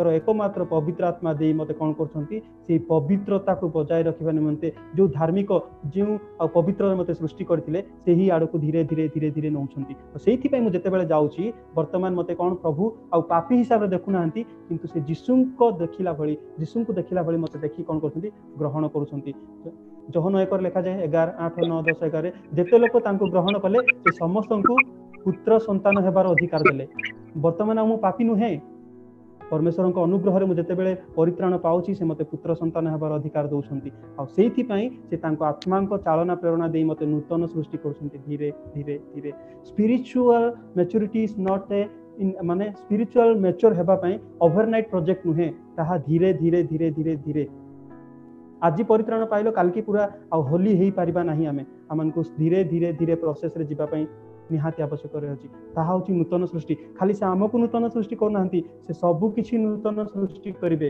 एकमात्र पवित्र आत्मा दे मते कौन कर पवित्रता को बजाय रखा निमंते जो धार्मिक जो पवित्र मते सृष्टि करते से ही आड़ को धीरे धीरे धीरे धीरे नौ से मुझे जाऊँगी बर्तमान मते कौन प्रभु आ पापी हिसाब से देखुना किंतु से जीशु को देखला भली जीशु को देखला भली मते देखी कौन कर ग्रहण कर जहन 1 लिखा जाए 11, 8, 9, 10, 11 जेते लोक तांको ग्रहण कले से समस्त को पुत्र संतान हेबार अधिकार देले वर्तमान मु पापी नुहे परमेश्वर को अनुग्रह मुझे जितेबाला परित्राण पाऊँ से मते पुत्र संतान हेबार अधिकार दौरान से आत्मा को चालना प्रेरणा दे मते नूतन सृष्टि कर धीरे धीरे धीरे spiritual maturity is not a माने स्पिरिचुअल मैच्योर हेबापई ओवरनाइट प्रोजेक्ट नुहे ताहा धीरे धीरे धीरे धीरे धीरे आज परित्राण पाइल काल की पूरा होली हो पारिबा नहीं आम को धीरे धीरे धीरे प्रोसेस रे जीवा पई निहाती आवश्यक रही ताहा होची नूतन सृष्टि खाली से आमको नूतन सृष्टि करना से सबू किछि नूतन सृष्टि करिवे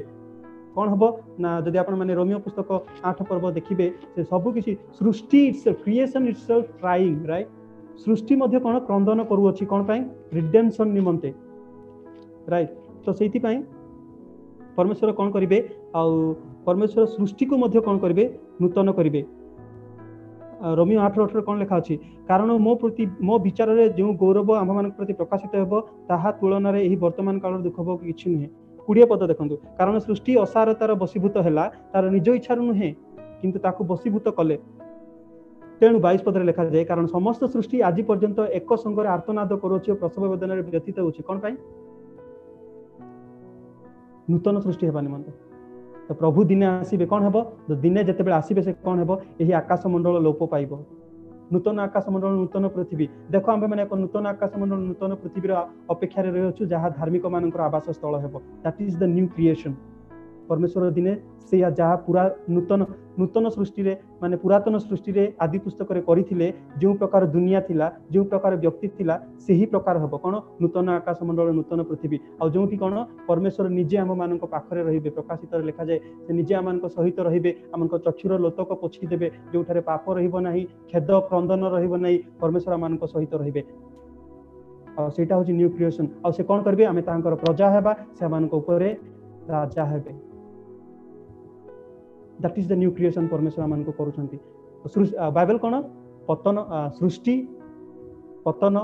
कौन हम ना जदि आपण माने रोमियो पुस्तक 8 पर्व देखिबे से सबू किछि सृष्टि itself creation itself trying right सृष्टि मध्य कौन क्रंदन करूछि कौन पाई रिडेम्पशन निमंते राइट तो सेति पाई परमेश्वर कौन करिवे आ परमेश्वर सृष्टि को मध्य कौन करिवे नूतन करिवे रोमियो 8:8 कौन लिखा अछि कारण मो विचार रे जो गौरव आम मान प्रति प्रकाशित हेबो ताहा तुलना रे एही वर्तमान काल दुख भोग किछि नुहे 20 पद देखंतु कारण सृष्टि असारतार बसीभूत हैला तार निज इच्छा नुहे किंतु ताकू बसीभूत कले तेणु 22 पद लिखा जाए कारण समस्त सृष्टि आज पर्यंत एक संगे आर्तनाद करूछि प्रसव वेदना रे व्यतीत होछि कौन पाई नूतन सृष्टि हेबा निमंते तो प्रभु दिने आसीबे कौन हेबो तो दिने जते बेले आसीबे से कौन हेबो एही आकाश मंडल लोप पाइबो नूतन आकाश मंडल नूतन पृथ्वी देखो आमे माने एक नूतन आकाश मंडल नूतन पृथ्वी अपेक्षा रे रहउछु जहा धार्मिक मानकर आवास स्थल हेबो that is the new creation परमेश्वर दिने से जहा पूरा नूतन नूतन सृष्टि रे माने पुरातन सृष्टि रे आदि पुस्तक रे करिथिले जो प्रकार दुनिया थिला जो प्रकार व्यक्ति थिला सेही प्रकार हेबो कोन नूतन आकाश मंडल नूतन पृथ्वी आ जोंठी कोन परमेश्वर निजे हम मानक पाखरे रहिबे प्रकाशित रे लिखा जाय से निजे आमानक सहित रहिबे आमानक चक्षुर लोतक पोछि देबे जोठारे पाप रहिबो नाही खेद क्रंदन रहिबो नाही परमेश्वर आमानक सहित रहिबे आ सेटा होची न्यू क्रिएशन आ से कोन करबे आमे तांकर प्रजा हेबा से आमानक ऊपर राजा हेबे that is the new creation परमेश्वर आमान को करूछंती बाइबल कोन पतन सृष्टि पतन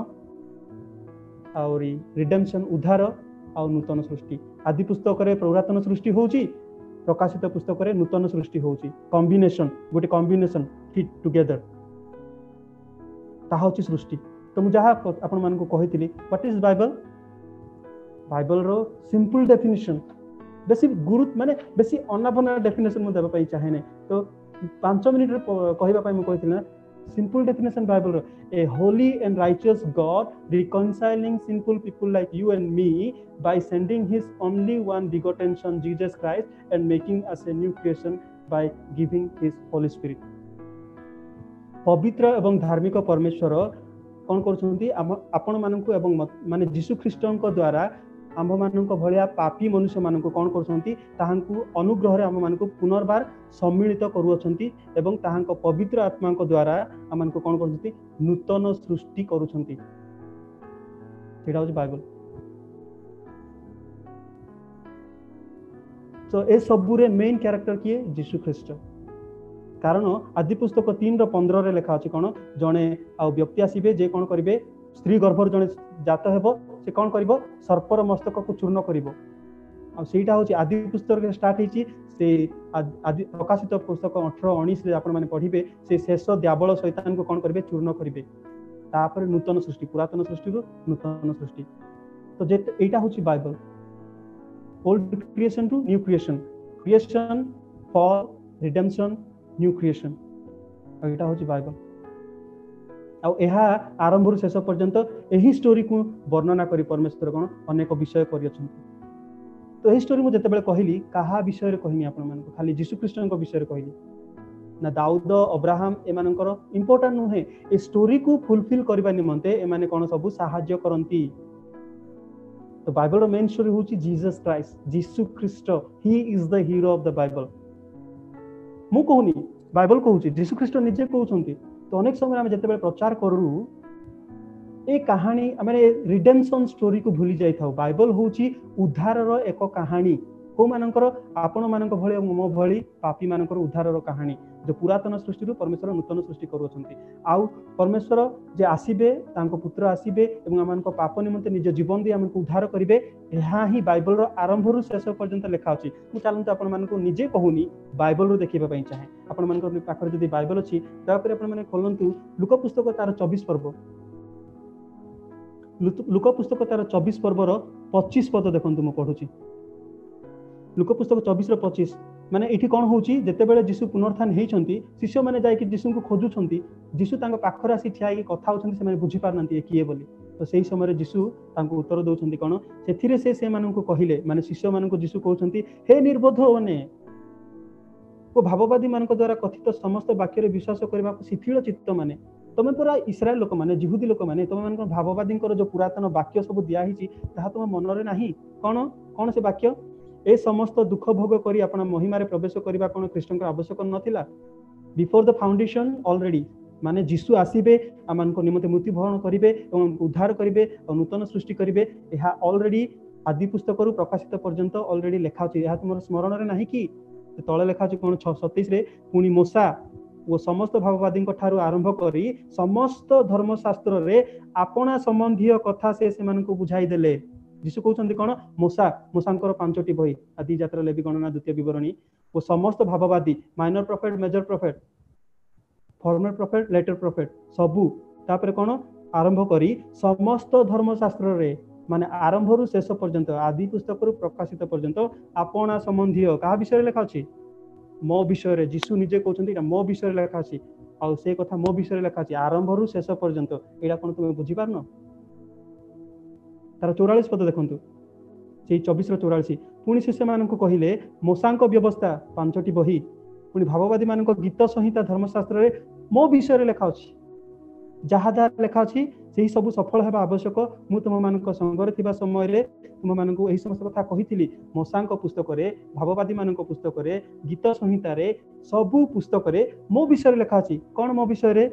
और रिडेम्पशन उद्धार और नूतन सृष्टि आदि पुस्तक रे पुरातन सृष्टि होची प्रकाशित पुस्तक रे नूतन सृष्टि होची कॉम्बिनेशन गोटे कॉम्बिनेशन फिट टुगेदर ता होची सृष्टि तो मु जहा आपण मान को कहितली व्हाट इज बाइबल बाइबल रो सिंपल डेफिनेशन बेसी गुरुत्व माने बेसी अनाबना डेफिनेशन मु देबा पई चाहे नै तो 5 मिनिट रे कहबा पई मु कहितली ना सिंपल डेफिनेशन बाइबल रो a holy and righteous God reconciling simple people like you and me by sending his only one begotten son Jesus Christ and making us a new creation by giving his Holy Spirit पवित्र एवं धार्मिक परमेश्वर कोन करछंती आपण माननकु एवं माने यीशु ख्रीष्टन द्वारा आम मानक भलिया पापी मनुष्य मानक कौन कर अनुग्रह आम मान पुनर्बार सम्मिलित करुछंती एवं ताहांको पवित्र आत्मा द्वारा आम मान कौन कर नूतन सृष्टि करुछंती सेटा होची बाइबल तो ए सबुरे मेन कैरेक्टर किए यीशु ख्रीष्ट कारण आदि पुस्तक 3:15 रे लिखा अछि कोन जणे आ व्यक्ति आसीबे जे कोन करिवे स्त्री गर्भर जणे जात हेबो से कौन करिवो सर्पर मस्तक को चूर्ण करिवो आ सेटा होची आदि पुस्तक रे स्टार्ट हेची से आदि प्रकाशित पुस्तक 18-19 रे आपण माने पढिबे से शेष दियाबल शैतान को कौन करिवे चूर्ण करिवे तापर नूतन सृष्टि पुरातन सृष्टि को नूतन सृष्टि तो जे एटा होची Bible old creation to new creation creation fall redemption new creation एटा होची बाइबल आ एहा आरंभ रु शेष पर्यंत एही स्टोरी को वर्णना करी परमेश्वर कोन अनेक विषय करि अछंती तो एही स्टोरी मु जते बेले कहिली काहा विषय रे कहिनी आपण मान को खाली यीशु ख्रीष्टन को विषय रे कहिली ना दाऊद अब्राहम ए मानकर इंपोर्टेंट नहे ए स्टोरी को फुलफिल करबा निमंते ए माने कोन सब सहाय्य करंती तो बाइबल रो मेन स्टोरी होची जीसस क्राइस्ट यीशु ख्रीष्ट he is the hero of the Bible मु कहूनी बाइबल कहूँ जीशु ख्रीष्ट निजे कहते। तो अनेक समय आम जिते प्रचार करूँ ए कहानी आम रिडेम्पशन स्टोरी को भूली जाइए। बाइबल हूँ उद्धार एक कहानी कौ मानकर आपण मानक भली मो भली पापी मानकर उद्धार कहानी जो पुरातन सृष्टि परमेश्वर नूतन सृष्टि करुँच। आउ परमेश्वर जे आसबे पुत्र आसबे आम पाप निमंते निज जीवन दी आमको उद्धार करेंगे। यहाँ ही बाइबल आरंभ रु शेष पर्यंत लिखा अच्छी। मुझे चलते आपको निजे कहूनी बाइबल रु देखा चाहे आपण पाखे जब बाइबल अच्छी दयाकोरी आपने खोलतु लुक पुस्तक तार 24 पर्व लुक पुस्तक तार 24 पर्वर 25 पद देखो मुझे पढ़ुची। लुक पुस्तक 24:25 माने ये कौन हूँ जितेबाला जीशु पुनरुत्थान होती शिष्य मैंने जाकि जीशु को खोजुंट जीशु पाखर आसी ठिया कथा होती बुझी पारना किए बोली। तो सही समय जीशु उत्तर दौरान कौन से कहले माने शिष्य मान जीशु कहते हे निर्बोध मैंने ओ भाववादी मान द्वारा कथित समस्त वाक्य विश्वास करने को शिथिल चित्त माने तुम पूरा इस्राएल लोक मैंने जिहुदी लोक मैंने तुम मान भाववादी जो पुरातन वाक्य सब दिखाई तुम मनरे ना कौन कौन से वाक्य ए समस्त दुख भोग करी अपना महिमारे प्रवेश करने कौन ख्रीष्ट आवश्यक नथिला। बिफोर द फाउंडेशन ऑलरेडी माने जीशु आसीबे आम निमंते मृत्युवरण करेंगे और उद्धार करेंगे और नूतन सृष्टि करेंगे। यह ऑलरेडी आदि पुस्तक प्रकाशित पर्यंत ऑलरेडी लिखा अच्छी। यह तुम स्मरण में ना कि तले लिखा अच्छी कौन 6:27 पुणी मूसा वो समस्त भाववादी ठारू आरंभ करी समस्त धर्मशास्त्र रे आपणा संबंधी कथा से बुझाई देले। जीशु कहते कौन मूसांकर 5टी बही आदि जात्रा लेवी गणना द्वितीय विवरणी वो समस्त भाववादी minor prophet major prophet former prophet latter prophet सबू तापर कौन आरंभ करी समस्त धर्मशास्त्र रे माने आरंभ रु शेष पर्यंत आदि पुस्तक रु प्रकाशित पर्यंत आपणा संबंधी क्या विषय लिखा अच्छी मो विषय जीशु निजे कहते मो विषय लिखा अच्छी आ से कथा मो विषय लिखा अच्छी आरंभ रु शेष पर्यंत यहाँ कौन तुम बुझीपार तार 44 पद देखु से 24:44 पुणी शिष्य मान कहले मूसा व्यवस्था 5टी बही पुणी भाववादी मान गीत संहिता धर्मशास्त्र रे मो विषय लिखा अच्छी जहाँ जहाँ लिखा अच्छी से सब सफल होगा आवश्यक। मु तुम मान संगे थी समय तुम मानक यही समस्त कथा कही मूसा पुस्तक भाववादी मान पुस्तक गीत संहिता सबू पुस्तक मो विषय लिखा अच्छी कौन मो विषय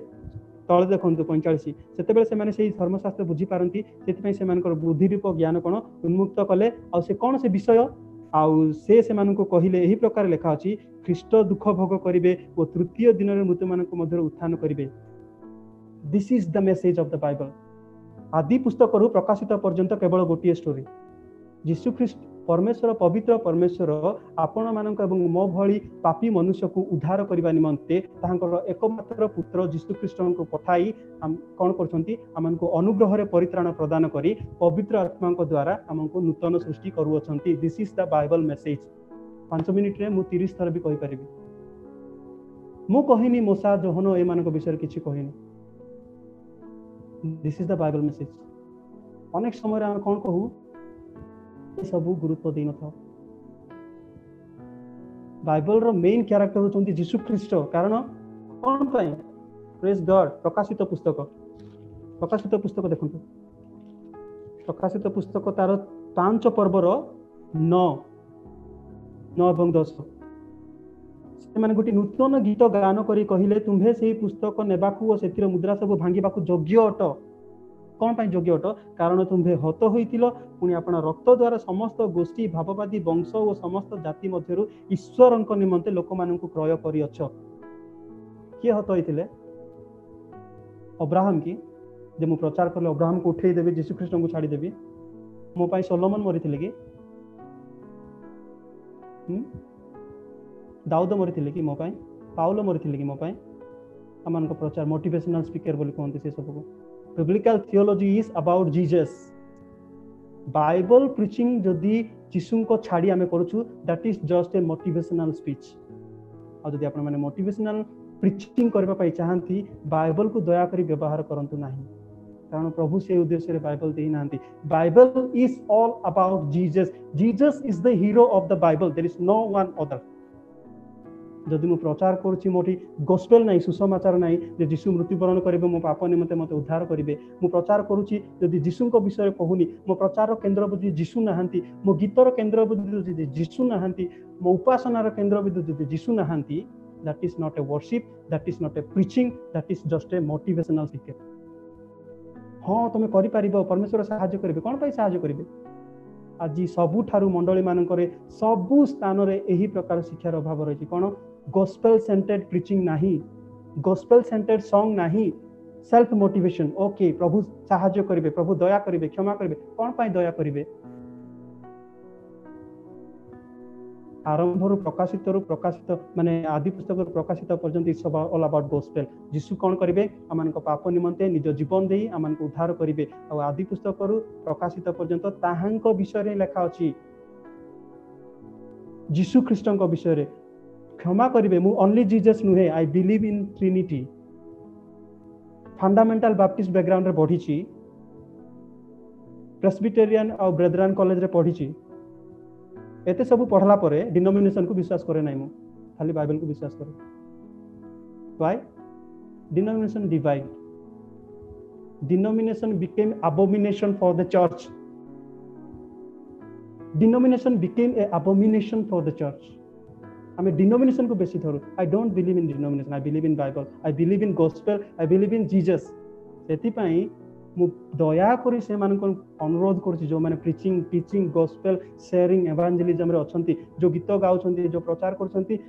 तले देखो 45 से धर्मशास्त्र बुझीपारती से बुद्धि रूप ज्ञान कौन उन्मुक्त कले से कौन से विषय आउ से कहले यही प्रकार लिखा अच्छी ख्रीष्ट दुख भोग करेंगे और तृतीय दिन में मृत्यु मान उत्थान करेंगे। This is the message of the Bible. आदि पुस्तक रु प्रकाशित पर्यंत केवल गोटे स्टोरी जीशु ख्रीष्ट परमेश्वर पवित्र परमेश्वर आपण मानक एवं मो भली पापी मनुष्य को उद्धार करने निमंते तांकर एकमात्र पुत्र जीशु ख्रीष्ट को पठाई कौन करछंती आमको अनुग्रह रे परित्राण प्रदान करी पवित्र आत्मा द्वारा आमको नूतन सृष्टि करूछंती। This is the Bible message. 5 minute रे मु 30 थर भी कहि परिबी। मु कहिनी मूसा जोहन ए मानक विषय किछि कहिनी। This is the Bible message. अनेक समय हम कौन कहू सब गुरुत्व दे न। बाइबल रो मेन कैरेक्टर होचंती जीशु ख्रीष्ट। कारण कौन पाए प्रेज गॉड। प्रकाशित पुस्तक देखंतु प्रकाशित पुस्तक तार 5 पर्वर 9 एवं 10 से गोटे नूतन गीत गान करी कहले तुम्हे से पुस्तक नेबाकू और से मुद्रा सब भांगिबाकू योग्य अट। कौन पाई योग्य अट कारण तुम्हे हत होइतिलो पुणी आपण रक्त द्वारा समस्त गोष्ठी भाववादी वंश और समस्त जाति मध्यरु ईश्वर निमंते लोक मानकु क्रय करी अछ। किए हत होइतिले अब्राहम की जे मु प्रचार करले अब्राहम को उठेई देबे यीशु ख्रीष्ट को छाड़ी देबे मो पाई सोलोमन मरिथिले कि दाऊद मरिथिले कि मो पाई पाउल मरिथिले कि मो पाई आमान को प्रचार मोटिवेशनल स्पीकर बोली कहते से सब को। Biblical theology is about Jesus. Bible preaching जदि जीशु को छाड़ी आमे करूछु that is just a motivational speech. आ जदि आपण माने मोटिवेशनल प्रीचिंग करबा पाई चाहंती बाइबल को दया करी व्यवहार करंतु नाही कारण प्रभु से उद्देश्य रे बाइबल देई नांती। Bible is all about Jesus. Jesus is the hero of the Bible. There is no one other. जदि मु प्रचार करूची मोटी गोस्पेल नहीं सुसमाचार नहीं जे जीशु मृत्युवरण करेंगे मो पाप निमंते मते उद्धार करेंगे मु प्रचार करूची जदि जीशु को विषय कहूनी मो प्रचार केन्द्र बुद्धि जीशु नहांती मो गीतर केन्द्र बुद्धि जीशु नहांती मो उपासनार केन्द्र बुद्धि जीशु नहांती that is not a worship, that is not a preaching, that is just a motivational speaker. हाँ तुम करि परिबो, परमेश्वर सहाय्य करिवे, कोन पई सहाय्य करिवे? आज सबुठारु मंडली मानकरे सबु स्थान रे एही प्रकार शिक्षार अभाव रही। कोन गॉस्पेल सेंटर्ड प्रीचिंग नाही, गॉस्पेल सेंटर्ड सॉन्ग नाही, सेल्फ मोटिवेशन। ओके प्रभु सहाय्य करिवे, प्रभु दया करिवे, क्षमा करिवे, कोन पई दया करिवे? आरंभर प्रकाशित माने आदि पुस्तक प्रकाशित पर्यंत इट्स ऑल अबाउट गॉस्पेल। यीशु कोन करिवे? आमानक पाप निमंते निज जीवन देई आमानक उद्धार करिवे। आ आदि पुस्तक प्रकाशित पर्यंत ताहांक विषय रे लेखा अछि, यीशु ख्रीष्टन को विषय रे क्षमा करिवे। मु ओनली जीसस नुहे, I believe in Trinity. Fundamental Baptist background रे पढी छी, प्रेस्बिटेरियन और ब्रेदरन कॉलेज रे पढी छी। एते सब पढ़ला परे डिनोमिनेशन को विश्वास करे नाही, मु खाली बाइबल को विश्वास करे। Why? Denomination divide, denomination became abomination for the church, denomination became a abomination for the church। हमें डिनोमिनेशन को बेसी धरू। I don't believe in denomination, I believe in Bible, I believe in gospel, I believe in Jesus. सेति पई मु दया करी से मान को अनुरोध करछि, जो माने प्रीचिंग, टीचिंग, गॉस्पेल, शेयरिंग, एवांजेलिज्म रे अछंती, जो गीत गाउछंती, जो प्रचार करछंती,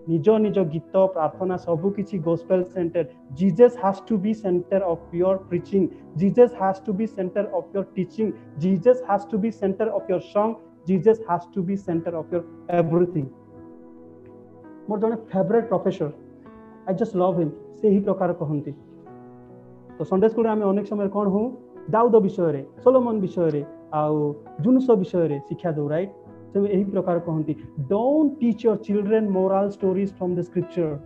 निज निज गीत प्रार्थना सब किछि gospel centre. Jesus has to be centre of your preaching, Jesus has to be centre of your teaching, Jesus has to be centre of your song, Jesus has to be centre of your everything. मोर जने favourite professor, I just love him, से ही प्रकार कहंती। तो Sunday school आम अनेक समय कौन हूँ दाऊद विषय, सोलोमन विषय, आउ जुनुस विषय शिक्षा दो। राइट? से यही प्रकार कहती, don't teach your children moral stories from the scripture,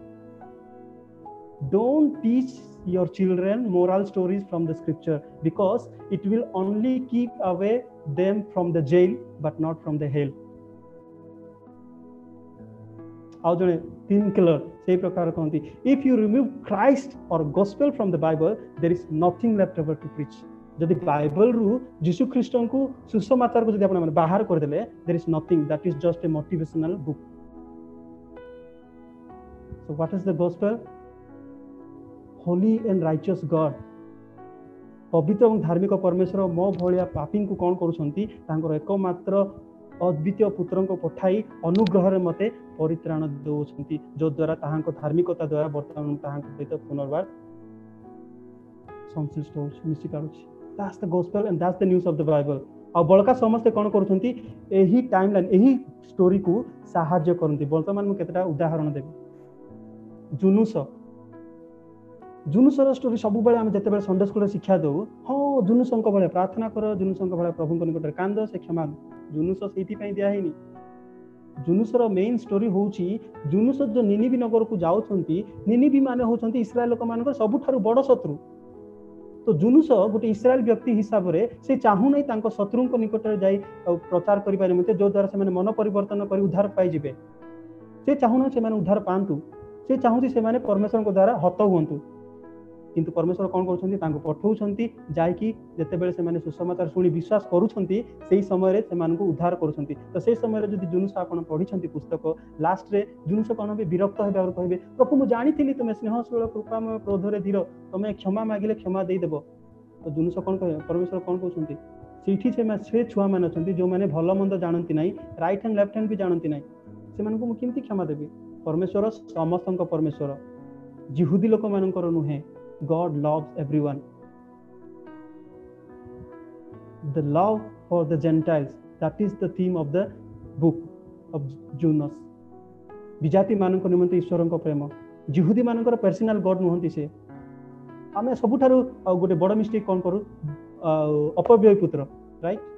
don't teach your children moral stories from the scripture, because it will only keep away them from the jail but not from the hell. आउ जने Tim Keller से प्रकार कहती, if you remove Christ और gospel from the Bible there is nothing left over to preach. जदि Bible रु यीशु ख्रीष्टन को सुसमाचार को जदि आपण माने बाहर कर देले, there is nothing, that is just a motivational book. So what is the gospel? Holy and righteous God, पवित्र और धार्मिक परमेश्वर मो भलिया पापी को कौन करूछंती, तांकर एकमात्र अद्वितीय पुत्र को पठाई अनुग्रह मते परित्राण दौरान, जो द्वारा ताहांको धार्मिकता द्वारा वर्तमान ताहांको सहित पुनर्बार संश्लिष्ट मिसी पारुछि। That's the gospel and that's the news of the Bible. आ बळका समस्त कोन करूछंती, एही टाइमलाइन एही स्टोरी को सहाय्य करंती। वर्तमान में केतटा उदाहरण देबी। जुनुसर स्टोरी सब बेले आम जिते संडे स्कूल शिक्षा दो, हाँ जुनुसंक भाया प्रार्थना कर, जुनुसंक भाया प्रभु निकट कांद, से क्षमा। जुनुस से दिहनी। जुनुसर मेन स्टोरी होउची, जुनुस जो निनिबी नगर को जाउछंती, निनिबी माने होउछंती इस्राएल लोक मानकर सबुठारु बड़ शत्रु। तो जुनुस गोटे इस्राएल व्यक्ति हिसाब रे से चाहू नहीं तांको शत्रुंक निकट रे जाई प्रचार करि पारे मते, जो द्वारा से माने मन परिवर्तन करि उद्धार पाई जिवे। से चाहू ना से माने उद्धार पांतु, से चाहूची से माने परमेश्वर को द्वारा हत हुंतु। किंतु परमेश्वर कौन करुछंती, तांको पठौछंती जायकि जेतेबेले से माने सुसमाचार सुनी विश्वास करूछंती, सेही समय रे से मानको उद्धार करूछंती। तो सेही समय रे जदि जुनुस आपण पढिछंती पुस्तक, लास्ट रे जुनुस कोन बे विरक्त हेबे और कहबे, प्रभु मु जानिथिली तुमे स्नेहशील कृपामय क्रोधरे धीर, तुमे क्षमा मागिले क्षमा देई देबो। तो जुनुस कोन कहबे, परमेश्वर कोन कहउछंती, सेठी से छुआ मान अछंती जो माने भलो मंद जानंती नाही, राइट हैंड लेफ्ट हैंड भी जानंती नाही, से मानको मु किंती क्षमा देबी। परमेश्वर समस्तंक परमेश्वर, जिहुदी लोक मानकर नुहे। God loves everyone. The love for the Gentiles, that is the theme of the book of Junos. विजाति मानक निमंते ईश्वर को प्रेम, जिहुदी मानकर पर्सनल गॉड नुहंती से। आमे सबुठारु गोटे बड़ मिस्टेक कौन करू, अपव्यय पुत्र। राइट?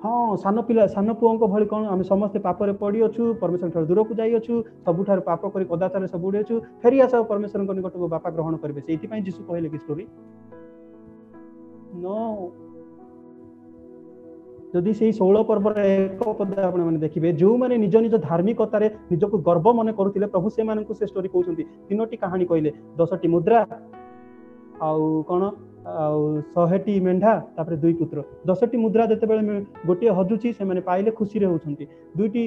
हाँ सान पिला सान पुओं भली कौन आम समस्ते पापरे पड़ी अच्छु, परमेश्वर दूर को जाई अच्छु, सबुठार पाप कर कदाचार सब उड़ी अच्छु, फेरी आस परमेश्वर निकट को बापा ग्रहण करेंगे। से जीसु कहले कि स्टोरी नो, जदि से 16 पर्व एक पद आप देखिए, जो मैंने निज निज धार्मिकतार निजक गर्व मन करुले, प्रभु से स्टोरी कहते 3टी कहानी कहले, 10टी मुद्रा आउ कौन शहेटी मेढा तापर 2 पुत्र 10टी मुद्रा जेतेबेले गोटे हजुची से माने पाइले खुशी रे होउछंती 2टी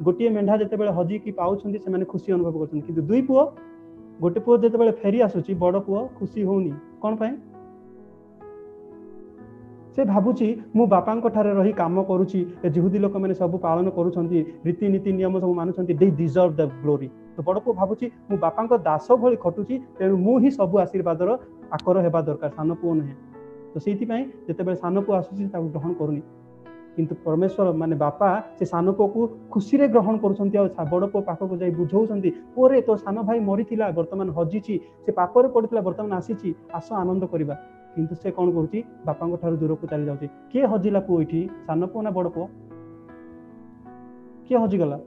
गोटे मेढा जेतेबेले हजी की पाउछंती से माने खुशी अनुभव करछंती किंतु 2 पुओ गोटे पुओ जेतेबेले फेरी आसुची बड़ पुओ खुशी होउनी कोन पय से भाबुची मु बापांको ठारे रही काम करूची जिहुदी लोक माने सब पालन करूछंती रीति नीति नियम सब मानुछंती दे डिजर्व द ग्लोरी तो बड़ पुओ भाबुची मु बापांको दास भली खटुची तेनु मु ही सब आशीर्वादर आकर हेबा दरकार सान पुओ नहे तो सेति पय जेतेबेले सान पुओ आसुची ताकु ग्रहण करूनी किंतु परमेश्वर माने बापा से सान पुओ को खुशी रे ग्रहण करूछंती आ बड़ पुओ पाखको जाई बुझौछंती ओरे तो सान भाई मरिथिला वर्तमान हजिची से पापरे पडिथिला वर्तमान आसीची आस आनंद करिबा किंतु से कौन करुची बापा ठार दूर को चली जाऊँगी किए हजिला पुओ ये सान पुओ ना बड़ पुओ किए हजिगला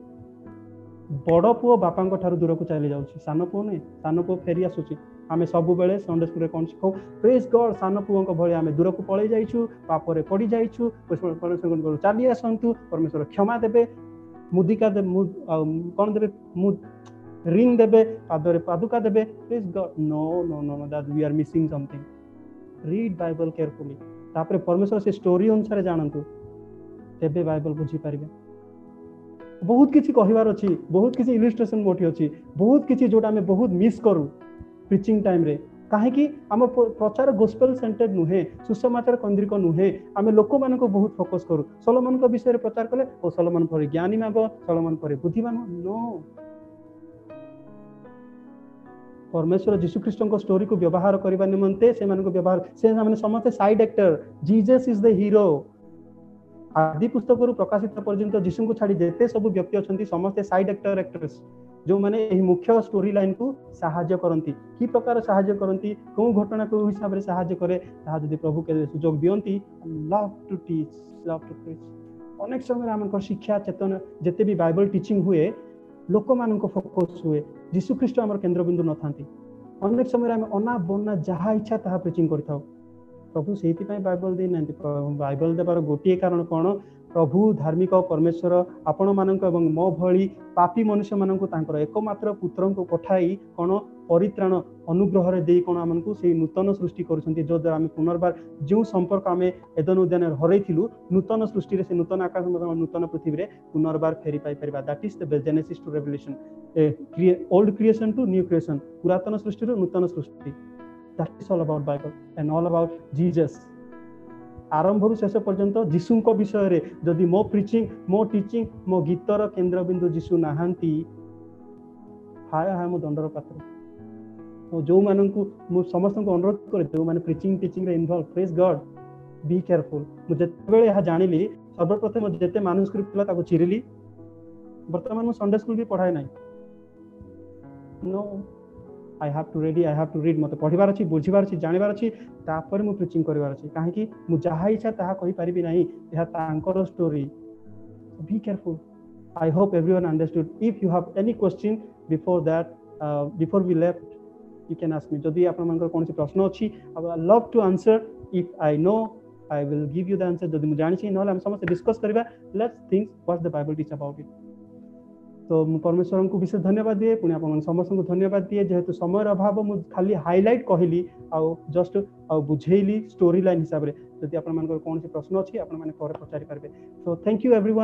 बड़ पुओ बापा ठार दूर को चली जाऊँगी सान पुओ नुहे सान पुओ फेरी आसुची आम सब बेले संडे स्कूल कौन शिखाऊ प्रेज गॉड सान पुओं भाई आम दूर को पलि जाइछु पापरे पड़ी जाइछु परमेश्वर चली आसतु परमेश्वर क्षमा देबे मुदिका दे कौन देबे रिंग देबे पादरे पादुका देबे praise God no no no that we are missing something read Bible carefully तापर परमेश्वर से स्टोरी अनुसार जानतु तेबे बाइबल बुझी पारिबे बहुत किछि कहिवार अछि बहुत किछि इलस्ट्रेशन मोटी अछि बहुत किछि जोटा हमें बहुत मिस करू प्रीचिंग टाइम रे काहे कि हम प्रचार गोस्पेल सेंटर्ड नुहे सुसमाचार केंद्रिक नुहे आमे लोक मान को बहुत फोकस करू सोलोमन को विषय रे प्रचार कले ओ सोलोमन पर ज्ञानी मागो सोलोमन पर बुद्धिमान नो परमेश्वर जीशु ख्रीष्ट को स्टोरी को व्यवहार करबा निमंते से मान को व्यवहार से माने समस्त side actor Jesus is the hero आदि पुस्तक रु प्रकाशित पर्यंत जीशु को छाड़ी जेते सब व्यक्ति अछंती समस्त साइड एक्टर एक्ट्रेस जो माने एही मुख्य स्टोरी लाइन को सहाय्य करंती की प्रकार सहाय्य करंती को घटना को हिसाब रे सहाय्य करे ता जदी प्रभु के सुजोग दियंती love to teach love to preach अनेक समय हमन को शिक्षा चेतन जेते भी बाइबल टीचिंग हुए लोक मान को फोकस हुए जीशु ख्रीष्ट हमर केंद्र बिंदु न थांती अनेक समय हम अना बना जहा इच्छा ताहा प्रीचिंग करथाउ प्रभु सेति पय बाइबल दे नंती बाइबल देबार गोटिए कारण कोन प्रभु धार्मिक परमेश्वर आपण मानक एवं मो भली पापी मनुष्य मानक तांकर एकमात्र पुत्र को पठाई कोन परित्राण अनुग्रह रे देई कोन हमनको से नूतन सृष्टि करूछंती जो द्वारा हम पुनर्बार जो संपर्क हम एदन उद्यान हरैथिलु नूतन सृष्टि रे से नूतन आकाश नूतन पृथ्वी रे पुनर्बार फेरी पाई परबा that is the Genesis to Revelation old creation to new creation पुरातन सृष्टि रो नूतन सृष्टि that is all about Bible and all about Jesus आरंभ रु शेष पर्यंत जीशु को विषय रे जदि मो प्रीचिंग मो टीचिंग मो गीतर केंद्र बिंदु जीशु नाहांती हाय हाय मो दंडर पात्र तो जो मानन को मो समस्त को अनुरोध करे जो माने प्रीचिंग टीचिंग रे involve praise God be careful मुझे बेले यह जानिली सर्वप्रथम जेते मैन्युस्क्रिप्ट ला ताको चिरिली वर्तमान मो संडे स्कूल भी पढ़ाय नाही no I have to read मते पढ़िबार अछि बुझिबार अछि जानिबार अछि तापर मु प्रीचिंग करबार अछि काहे कि मु जहा इच्छा ताहा कहि परिबि नाही यह तांकर story be careful I hope everyone understood if you have any question before that before we left you can ask me जदि आपण मानकर कोनसी प्रश्न अछि I love to answer if I know I will give you the answer जदि मु जानि छी नहले हम समस्त डिस्कस करबा let's think what the Bible teach about it तो परमेश्वर को विशेष धन्यवाद दिए पुणी आप समस्त को धन्यवाद दिए जेहेतु समय अभाव मुझे खाली हाइलाइट कहली आउ जस्ट बुझेली स्टोरी लाइन हिसाब से जदि आप कौन प्रश्न अच्छी आप पचारि पारे सो थैंक यू एवरीवन।